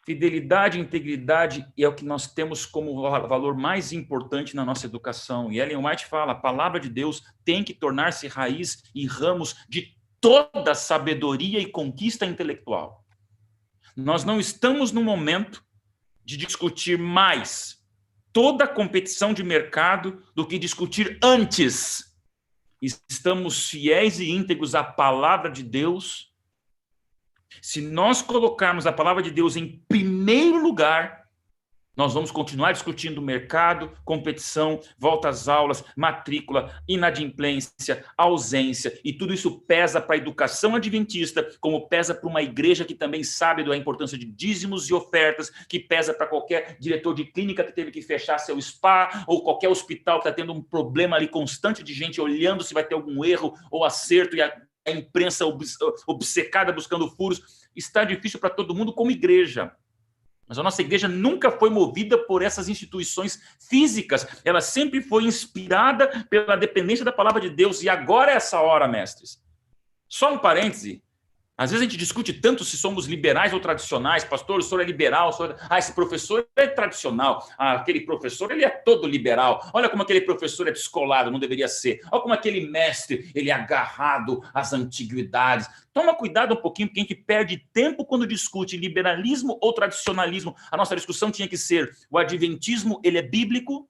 fidelidade e integridade é o que nós temos como valor mais importante na nossa educação. E Ellen White fala, a palavra de Deus tem que tornar-se raiz e ramos de toda sabedoria e conquista intelectual. Nós não estamos no momento de discutir mais toda a competição de mercado do que discutir antes. Estamos fiéis e íntegros à palavra de Deus. Se nós colocarmos a palavra de Deus em primeiro lugar, nós vamos continuar discutindo mercado, competição, volta às aulas, matrícula, inadimplência, ausência, e tudo isso pesa para a educação adventista, como pesa para uma igreja que também sabe da importância de dízimos e ofertas, que pesa para qualquer diretor de clínica que teve que fechar seu spa, ou qualquer hospital que está tendo um problema ali constante de gente olhando se vai ter algum erro ou acerto, e a imprensa obcecada buscando furos. Está difícil para todo mundo como igreja. Mas a nossa igreja nunca foi movida por essas instituições físicas. Ela sempre foi inspirada pela dependência da palavra de Deus. E agora é essa hora, mestres. Só um parêntese. Às vezes a gente discute tanto se somos liberais ou tradicionais. Pastor, o senhor é liberal. Esse professor é tradicional. Aquele professor, ele é todo liberal. Olha como aquele professor é descolado, não deveria ser. Olha como aquele mestre, ele é agarrado às antiguidades. Toma cuidado um pouquinho, porque a gente perde tempo quando discute liberalismo ou tradicionalismo. A nossa discussão tinha que ser, o adventismo, ele é bíblico.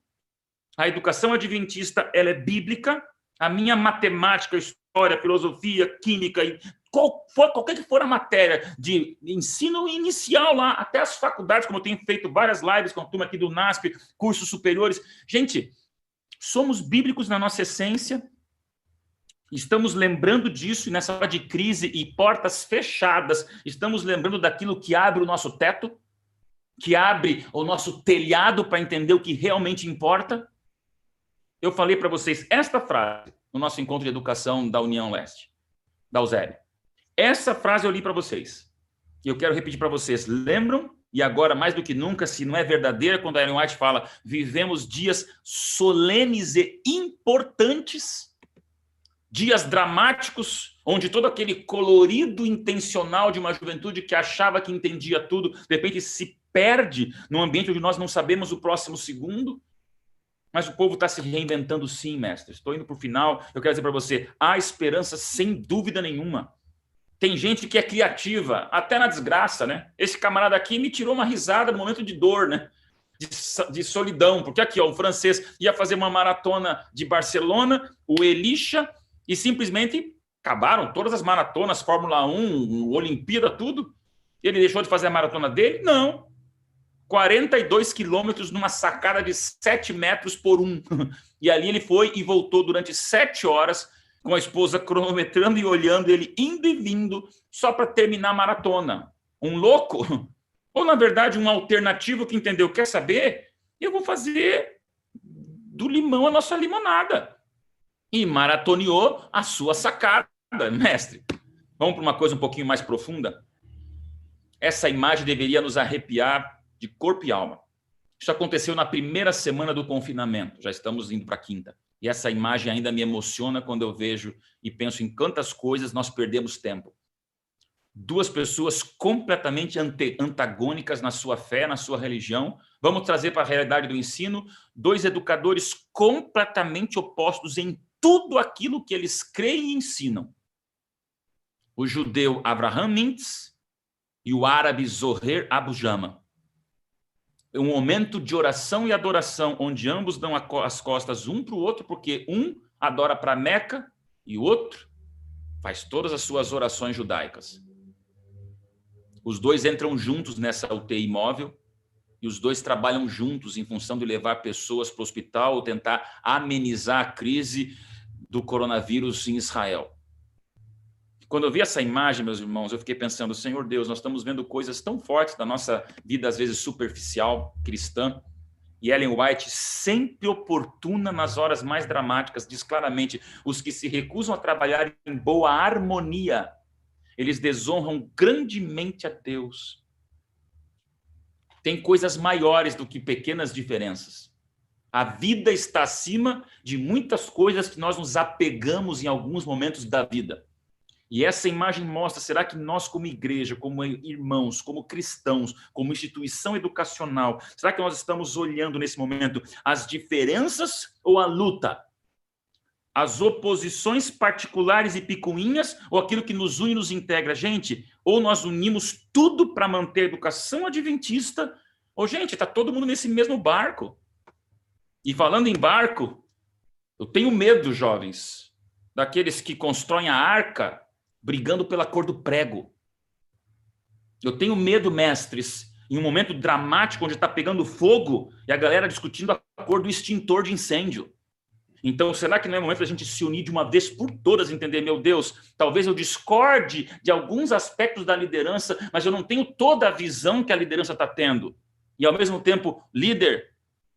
A educação adventista, ela é bíblica. A minha matemática, história, filosofia, química, qualquer que for a matéria de ensino inicial lá, até as faculdades, como eu tenho feito várias lives com a turma aqui do NASP, cursos superiores. Gente, somos bíblicos na nossa essência, estamos lembrando disso, e nessa hora de crise e portas fechadas, estamos lembrando daquilo que abre o nosso teto, que abre o nosso telhado para entender o que realmente importa. Eu falei para vocês esta frase no nosso encontro de educação da União Leste, da USEB. Essa frase eu li para vocês. E eu quero repetir para vocês. Lembram? E agora, mais do que nunca, se não é verdadeira, quando a Ellen White fala, vivemos dias solenes e importantes, dias dramáticos, onde todo aquele colorido intencional de uma juventude que achava que entendia tudo, de repente se perde num ambiente onde nós não sabemos o próximo segundo. Mas o povo está se reinventando sim, mestre. Estou indo para o final. Eu quero dizer para você, há esperança sem dúvida nenhuma. Tem gente que é criativa, até na desgraça, né? Esse camarada aqui me tirou uma risada no momento de dor, né? De solidão. Porque aqui, ó, o francês ia fazer uma maratona de Barcelona, o Elisha, e simplesmente acabaram todas as maratonas, Fórmula 1, Olimpíada, tudo. Ele deixou de fazer a maratona dele? Não. 42 quilômetros numa sacada de 7 metros por 1. E ali ele foi e voltou durante 7 horas, com a esposa cronometrando e olhando ele, indo e vindo, só para terminar a maratona. Um louco? Ou, na verdade, um alternativo que entendeu, quer saber? Eu vou fazer do limão a nossa limonada. E maratoneou a sua sacada, mestre. Vamos para uma coisa um pouquinho mais profunda? Essa imagem deveria nos arrepiar de corpo e alma. Isso aconteceu na primeira semana do confinamento, já estamos indo para a quinta. E essa imagem ainda me emociona quando eu vejo e penso em quantas coisas nós perdemos tempo. 2 pessoas completamente antagônicas na sua fé, na sua religião. Vamos trazer para a realidade do ensino 2 educadores completamente opostos em tudo aquilo que eles creem e ensinam. O judeu Abraham Mintz e o árabe Zoher Abu Jama. Um momento de oração e adoração, onde ambos dão as costas um para o outro, porque um adora para Meca e o outro faz todas as suas orações judaicas. Os dois entram juntos nessa UTI móvel e os dois trabalham juntos em função de levar pessoas para o hospital ou tentar amenizar a crise do coronavírus em Israel. Quando eu vi essa imagem, meus irmãos, eu fiquei pensando, Senhor Deus, nós estamos vendo coisas tão fortes da nossa vida, às vezes superficial, cristã, e Ellen White, sempre oportuna nas horas mais dramáticas, diz claramente, os que se recusam a trabalhar em boa harmonia, eles desonram grandemente a Deus. Tem coisas maiores do que pequenas diferenças. A vida está acima de muitas coisas que nós nos apegamos em alguns momentos da vida. E essa imagem mostra, será que nós como igreja, como irmãos, como cristãos, como instituição educacional, será que nós estamos olhando nesse momento as diferenças ou a luta? As oposições particulares e picuinhas ou aquilo que nos une e nos integra? Gente, ou nós unimos tudo para manter a educação adventista, ou gente, está todo mundo nesse mesmo barco. E falando em barco, eu tenho medo, jovens, daqueles que constroem a arca brigando pela cor do prego. Eu tenho medo, mestres, em um momento dramático onde está pegando fogo e a galera discutindo a cor do extintor de incêndio. Então, será que não é momento da gente se unir de uma vez por todas, entender, meu Deus, talvez eu discorde de alguns aspectos da liderança, mas eu não tenho toda a visão que a liderança está tendo. E, ao mesmo tempo, líder,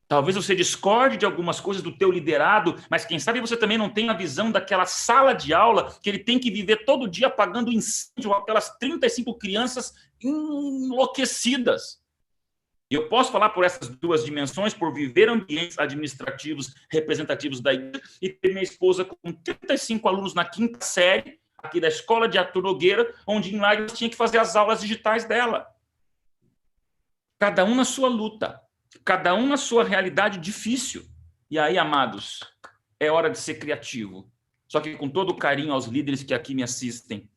talvez você discorde de algumas coisas do teu liderado, mas quem sabe você também não tem a visão daquela sala de aula que ele tem que viver todo dia apagando incêndio, aquelas 35 crianças enlouquecidas. Eu posso falar por essas duas dimensões, por viver ambientes administrativos representativos da igreja e ter minha esposa com 35 alunos na 5ª série, aqui da Escola de Arthur Nogueira, onde em Lágrimas tinha que fazer as aulas digitais dela. Cada um na sua luta. Cada um na sua realidade difícil. E aí, amados, é hora de ser criativo. Só que com todo o carinho aos líderes que aqui me assistem,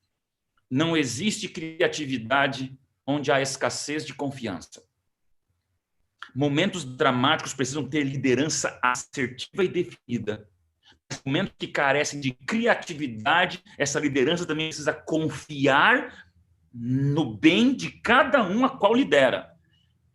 não existe criatividade onde há escassez de confiança. Momentos dramáticos precisam ter liderança assertiva e definida. Momentos que carecem de criatividade, essa liderança também precisa confiar no bem de cada um a qual lidera.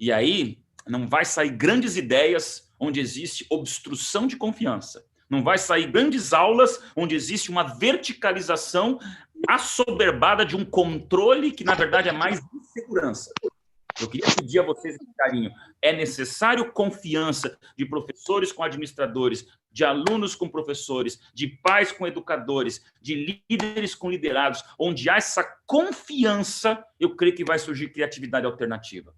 E aí não vai sair grandes ideias onde existe obstrução de confiança. Não vai sair grandes aulas onde existe uma verticalização assoberbada de um controle que, na verdade, é mais insegurança. Eu queria pedir a vocês esse carinho. É necessário confiança de professores com administradores, de alunos com professores, de pais com educadores, de líderes com liderados. Onde há essa confiança, eu creio que vai surgir criatividade alternativa.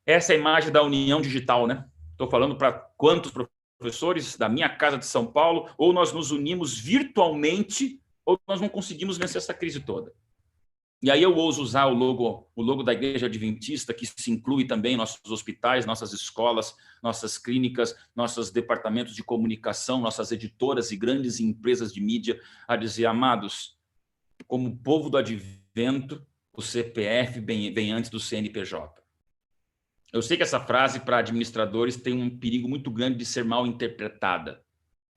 Essa é a imagem da união digital, né? Estou falando para quantos professores da minha casa de São Paulo, ou nós nos unimos virtualmente, ou nós não conseguimos vencer essa crise toda. E aí eu ouso usar o logo da Igreja Adventista, que se inclui também nossos hospitais, nossas escolas, nossas clínicas, nossos departamentos de comunicação, nossas editoras e grandes empresas de mídia, a dizer, amados, como povo do advento, o CPF vem antes do CNPJ. Eu sei que essa frase para administradores tem um perigo muito grande de ser mal interpretada,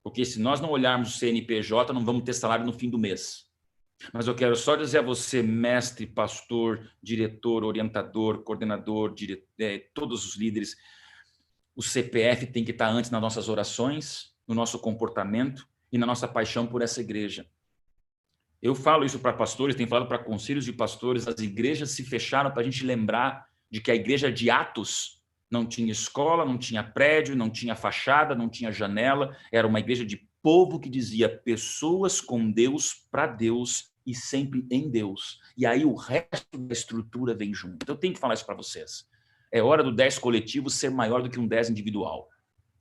porque se nós não olharmos o CNPJ, não vamos ter salário no fim do mês. Mas eu quero só dizer a você, mestre, pastor, diretor, orientador, coordenador, todos os líderes, o CPF tem que estar antes nas nossas orações, no nosso comportamento e na nossa paixão por essa igreja. Eu falo isso para pastores, tenho falado para conselhos de pastores, as igrejas se fecharam para a gente lembrar de que a igreja de Atos não tinha escola, não tinha prédio, não tinha fachada, não tinha janela, era uma igreja de povo que dizia pessoas com Deus, para Deus e sempre em Deus. E aí o resto da estrutura vem junto. Então eu tenho que falar isso para vocês. É hora do 10 coletivo ser maior do que um 10 individual.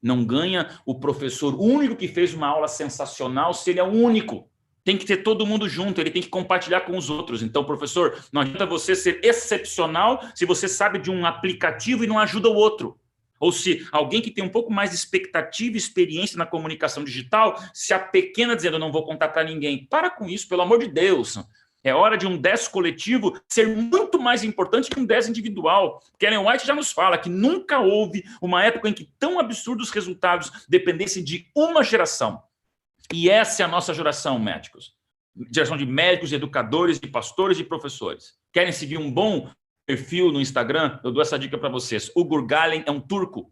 Não ganha o professor único que fez uma aula sensacional se ele é o único. Tem que ter todo mundo junto, ele tem que compartilhar com os outros. Então, professor, não adianta você ser excepcional se você sabe de um aplicativo e não ajuda o outro. Ou se alguém que tem um pouco mais de expectativa e experiência na comunicação digital se apequena dizendo, eu não vou contar para ninguém. Para com isso, pelo amor de Deus. É hora de um 10 coletivo ser muito mais importante que um 10 individual. Ellen White já nos fala que nunca houve uma época em que tão absurdos resultados dependessem de uma geração. E essa é a nossa geração, médicos. Geração de médicos, educadores, de pastores e professores. Querem seguir um bom perfil no Instagram? Eu dou essa dica para vocês. O Gurgalen é um turco.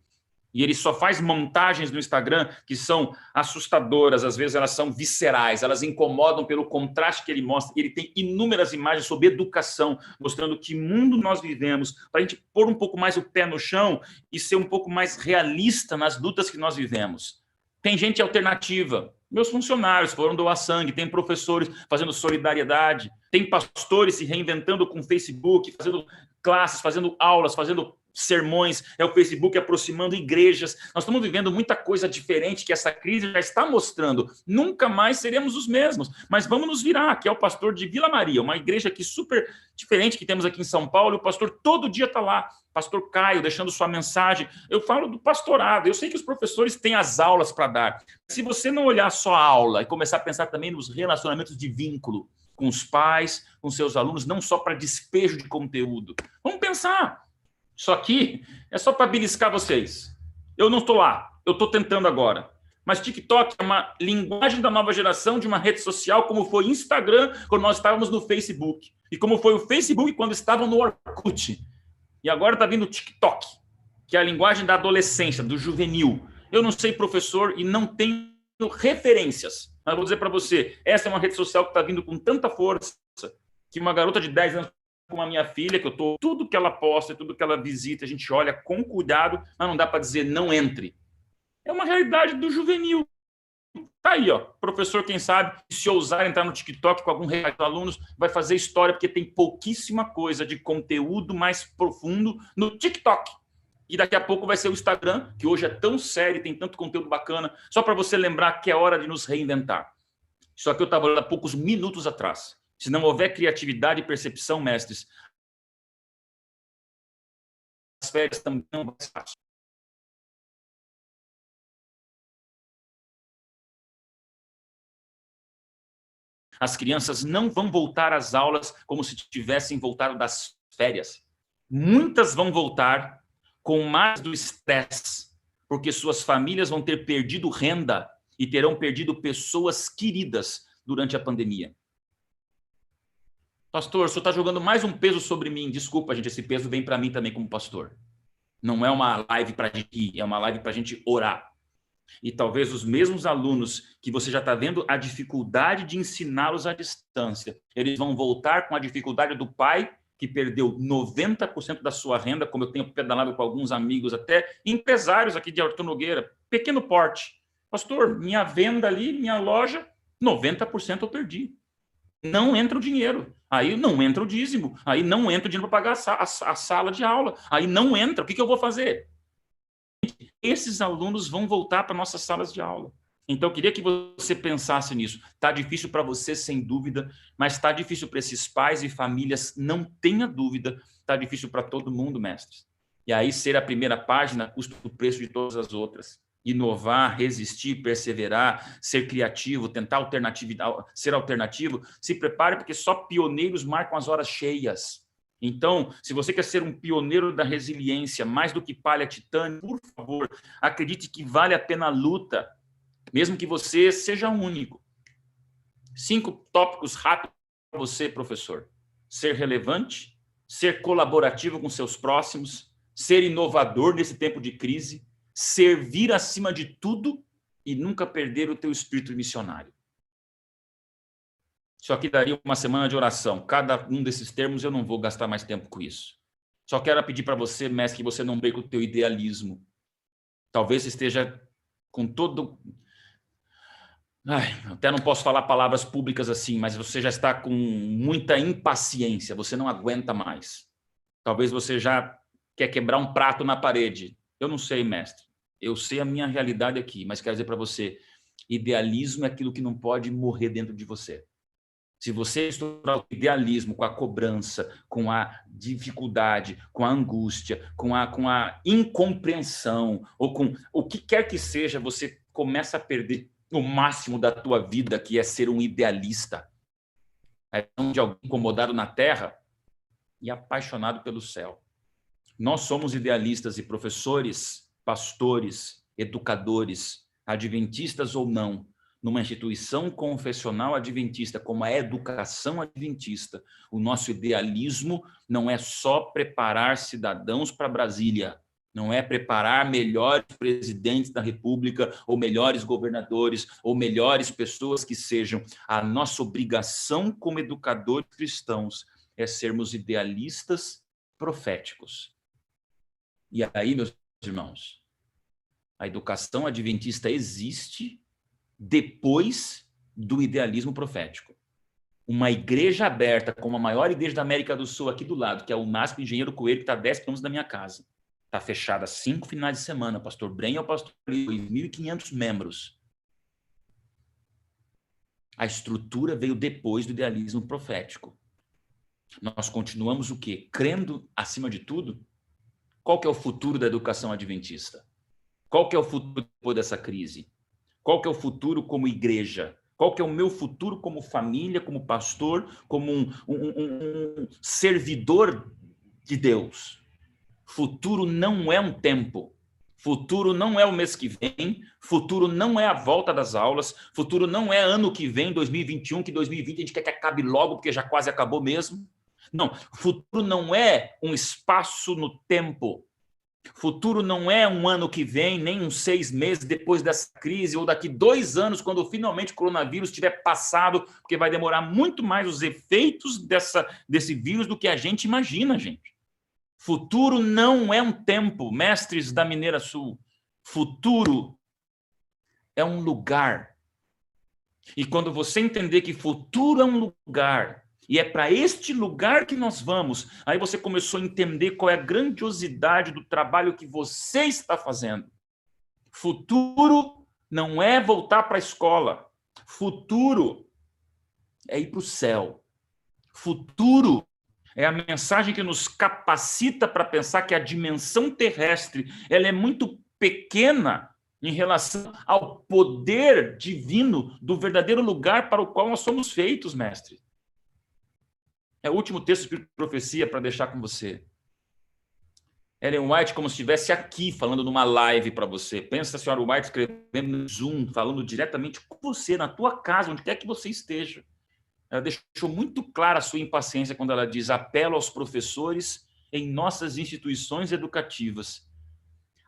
E ele só faz montagens no Instagram que são assustadoras, às vezes elas são viscerais, elas incomodam pelo contraste que ele mostra. Ele tem inúmeras imagens sobre educação, mostrando que mundo nós vivemos, para a gente pôr um pouco mais o pé no chão e ser um pouco mais realista nas lutas que nós vivemos. Tem gente alternativa. Meus funcionários foram doar sangue, tem professores fazendo solidariedade, tem pastores se reinventando com o Facebook, fazendo classes, fazendo aulas, fazendo sermões, é o Facebook aproximando igrejas. Nós estamos vivendo muita coisa diferente que essa crise já está mostrando. Nunca mais seremos os mesmos, mas vamos nos virar, que é o pastor de Vila Maria, uma igreja aqui super diferente que temos aqui em São Paulo, e o pastor todo dia está lá, pastor Caio, deixando sua mensagem. Eu falo do pastorado, eu sei que os professores têm as aulas para dar. Se você não olhar só a aula e começar a pensar também nos relacionamentos de vínculo com os pais, com seus alunos, não só para despejo de conteúdo. Vamos pensar. Isso aqui é só para beliscar vocês. Eu não estou lá, eu estou tentando agora. Mas TikTok é uma linguagem da nova geração de uma rede social, como foi o Instagram quando nós estávamos no Facebook. E como foi o Facebook quando estavam no Orkut. E agora está vindo o TikTok, que é a linguagem da adolescência, do juvenil. Eu não sei, professor, e não tenho referências. Mas vou dizer para você, essa é uma rede social que está vindo com tanta força que uma garota de 10 anos como a minha filha, que eu tô, tudo que ela posta, tudo que ela visita, a gente olha com cuidado, mas não dá para dizer não entre. É uma realidade do juvenil. Tá aí, ó. Professor, quem sabe, se ousar entrar no TikTok com algum recado dos alunos, vai fazer história, porque tem pouquíssima coisa de conteúdo mais profundo no TikTok. E daqui a pouco vai ser o Instagram, que hoje é tão sério, tem tanto conteúdo bacana, só para você lembrar que é hora de nos reinventar. Isso aqui eu estava olhando há poucos minutos atrás. Se não houver criatividade e percepção, mestres, as férias também não vão ser fácil. As crianças não vão voltar às aulas como se tivessem voltado das férias. Muitas vão voltar com mais do estresse, porque suas famílias vão ter perdido renda e terão perdido pessoas queridas durante a pandemia. Pastor, o senhor está jogando mais um peso sobre mim. Desculpa, gente, esse peso vem para mim também como pastor. Não é uma live para a gente ir, é uma live para a gente orar. E talvez os mesmos alunos que você já está vendo a dificuldade de ensiná-los à distância, eles vão voltar com a dificuldade do pai que perdeu 90% da sua renda, como eu tenho pedalado com alguns amigos, até empresários aqui de Arthur Nogueira, pequeno porte. Pastor, minha venda ali, minha loja, 90% eu perdi. Não entra o dinheiro, aí não entra o dízimo, aí não entra o dinheiro para pagar a sala de aula, aí não entra, o que eu vou fazer? Esses alunos vão voltar para nossas salas de aula. Então, eu queria que você pensasse nisso. Está difícil para você, sem dúvida, mas está difícil para esses pais e famílias, não tenha dúvida, está difícil para todo mundo, mestres. E aí, ser a primeira página custa o preço de todas as outras. Inovar, resistir, perseverar, ser criativo, tentar ser alternativo, se prepare, porque só pioneiros marcam as horas cheias. Então, se você quer ser um pioneiro da resiliência, mais do que palha titânio, por favor, acredite que vale a pena a luta, mesmo que você seja único. 5 tópicos rápidos para você, professor. Ser relevante, ser colaborativo com seus próximos, ser inovador nesse tempo de crise, servir acima de tudo e nunca perder o teu espírito missionário. Isso aqui daria uma semana de oração. Cada um desses termos eu não vou gastar mais tempo com isso. Só quero pedir para você, mestre, que você não perca o teu idealismo. Talvez esteja com todo... até não posso falar palavras públicas assim, mas você já está com muita impaciência, você não aguenta mais. Talvez você já quer quebrar um prato na parede. Eu não sei, mestre. Eu sei a minha realidade aqui, mas quero dizer para você, idealismo é aquilo que não pode morrer dentro de você. Se você misturar o idealismo com a cobrança, com a dificuldade, com a angústia, com a incompreensão, ou com o que quer que seja, você começa a perder o máximo da tua vida, que é ser um idealista. a visão de alguém incomodado na terra e apaixonado pelo céu. Nós somos idealistas e professores, pastores, educadores, adventistas ou não, numa instituição confessional adventista, como a educação adventista, o nosso idealismo não é só preparar cidadãos para Brasília, não é preparar melhores presidentes da República, ou melhores governadores, ou melhores pessoas que sejam. A nossa obrigação como educadores cristãos é sermos idealistas proféticos. E aí, meus irmãos, a educação adventista existe depois do idealismo profético. Uma igreja aberta, como a maior igreja da América do Sul, aqui do lado, que é o NASP Engenheiro Coelho, que está a 10 quilômetros da minha casa. Está fechada 5 finais de semana. Pastor Bren é o pastor, 2.500 membros. A estrutura veio depois do idealismo profético. Nós continuamos o quê? Crendo, acima de tudo. Qual que é o futuro da educação adventista? Qual que é o futuro depois dessa crise? Qual que é o futuro como igreja? Qual que é o meu futuro como família, como pastor, como um servidor de Deus? Futuro não é um tempo. Futuro não é o mês que vem. Futuro não é a volta das aulas. Futuro não é ano que vem, 2021, que 2020 a gente quer que acabe logo, porque já quase acabou mesmo. Não, futuro não é um espaço no tempo. Futuro não é um ano que vem, nem uns 6 meses depois dessa crise, ou daqui 2 anos, quando finalmente o coronavírus tiver passado, porque vai demorar muito mais os efeitos desse vírus do que a gente imagina, gente. Futuro não é um tempo, mestres da Mineira Sul. Futuro é um lugar. E quando você entender que futuro é um lugar, e é para este lugar que nós vamos, aí você começou a entender qual é a grandiosidade do trabalho que você está fazendo. Futuro não é voltar para a escola. Futuro é ir para o céu. Futuro é a mensagem que nos capacita para pensar que a dimensão terrestre ela é muito pequena em relação ao poder divino do verdadeiro lugar para o qual nós somos feitos, mestre. É o último texto de profecia para deixar com você. Ellen White, como se estivesse aqui falando numa live para você. Pensa a senhora White escrevendo no Zoom, falando diretamente com você, na tua casa, onde quer que você esteja. Ela deixou muito clara a sua impaciência quando ela diz: apelo aos professores em nossas instituições educativas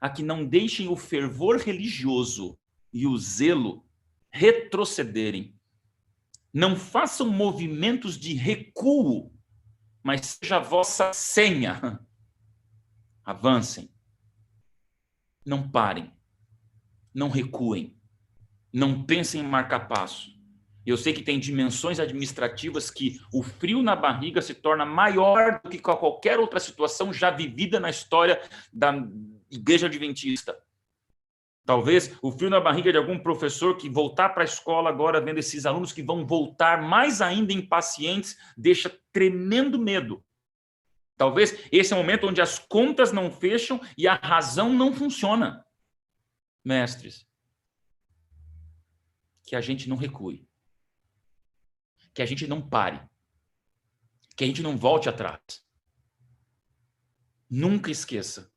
a que não deixem o fervor religioso e o zelo retrocederem. Não façam movimentos de recuo, mas seja a vossa senha. Avancem. Não parem. Não recuem. Não pensem em marcar passo. Eu sei que tem dimensões administrativas que o frio na barriga se torna maior do que qualquer outra situação já vivida na história da Igreja Adventista. Talvez o frio na barriga de algum professor que voltar para a escola agora, vendo esses alunos que vão voltar mais ainda impacientes, deixa tremendo medo. Talvez esse é o momento onde as contas não fecham e a razão não funciona. Mestres, que a gente não recue. Que a gente não pare. Que a gente não volte atrás. Nunca esqueça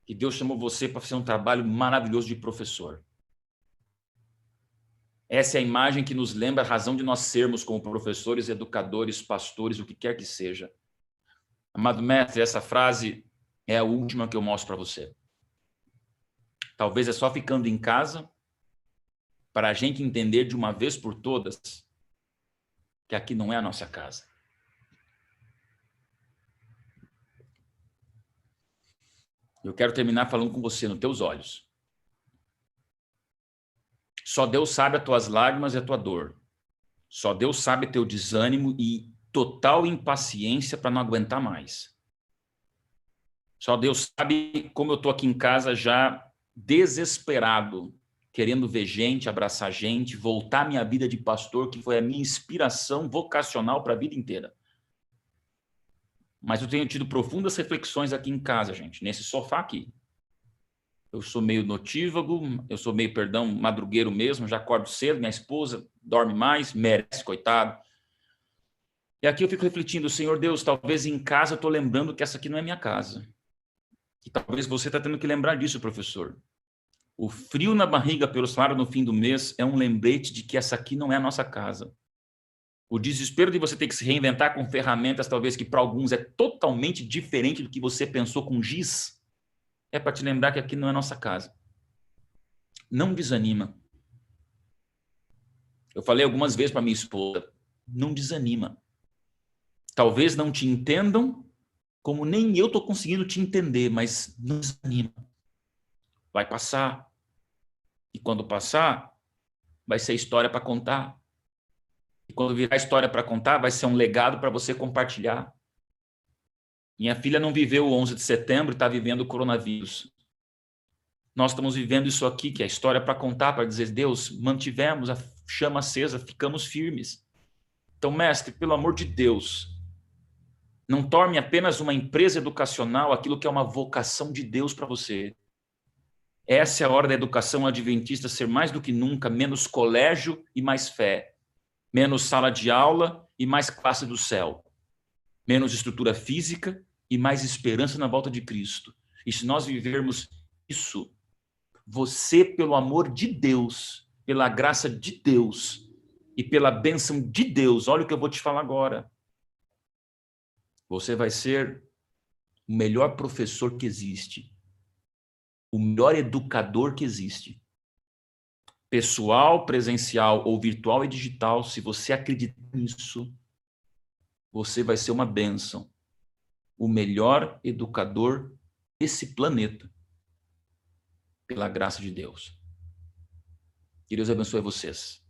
que Deus chamou você para fazer um trabalho maravilhoso de professor. Essa é a imagem que nos lembra a razão de nós sermos como professores, educadores, pastores, o que quer que seja. Amado mestre, essa frase é a última que eu mostro para você. Talvez é só ficando em casa para a gente entender de uma vez por todas que aqui não é a nossa casa. Eu quero terminar falando com você nos teus olhos. Só Deus sabe as tuas lágrimas e a tua dor. Só Deus sabe teu desânimo e total impaciência para não aguentar mais. Só Deus sabe como eu estou aqui em casa já desesperado, querendo ver gente, abraçar gente, voltar à minha vida de pastor, que foi a minha inspiração vocacional para a vida inteira. Mas eu tenho tido profundas reflexões aqui em casa, gente, nesse sofá aqui. Eu sou meio notívago, eu sou meio, madrugueiro mesmo, já acordo cedo, minha esposa dorme mais, merece, coitado. E aqui eu fico refletindo, Senhor Deus, talvez em casa eu estou lembrando que essa aqui não é minha casa. E talvez você está tendo que lembrar disso, professor. O frio na barriga pelo salário no fim do mês é um lembrete de que essa aqui não é a nossa casa. O desespero de você ter que se reinventar com ferramentas, talvez que para alguns é totalmente diferente do que você pensou com giz, é para te lembrar que aqui não é nossa casa. Não desanima. Eu falei algumas vezes para minha esposa, não desanima. Talvez não te entendam, como nem eu estou conseguindo te entender, mas não desanima. Vai passar. E quando passar, vai ser história para contar. E quando virar história para contar, vai ser um legado para você compartilhar. Minha filha não viveu o 11 de setembro e está vivendo o coronavírus. Nós estamos vivendo isso aqui, que é a história para contar, para dizer, Deus, mantivemos a chama acesa, ficamos firmes. Então, mestre, pelo amor de Deus, não torne apenas uma empresa educacional aquilo que é uma vocação de Deus para você. Essa é a hora da educação adventista ser mais do que nunca menos colégio e mais fé, menos sala de aula e mais classe do céu, menos estrutura física e mais esperança na volta de Cristo. E se nós vivermos isso, você, pelo amor de Deus, pela graça de Deus e pela bênção de Deus, olha o que eu vou te falar agora. Você vai ser o melhor professor que existe, o melhor educador que existe. Pessoal, presencial ou virtual e digital, se você acredita nisso, você vai ser uma bênção. O melhor educador desse planeta, pela graça de Deus. Que Deus abençoe vocês.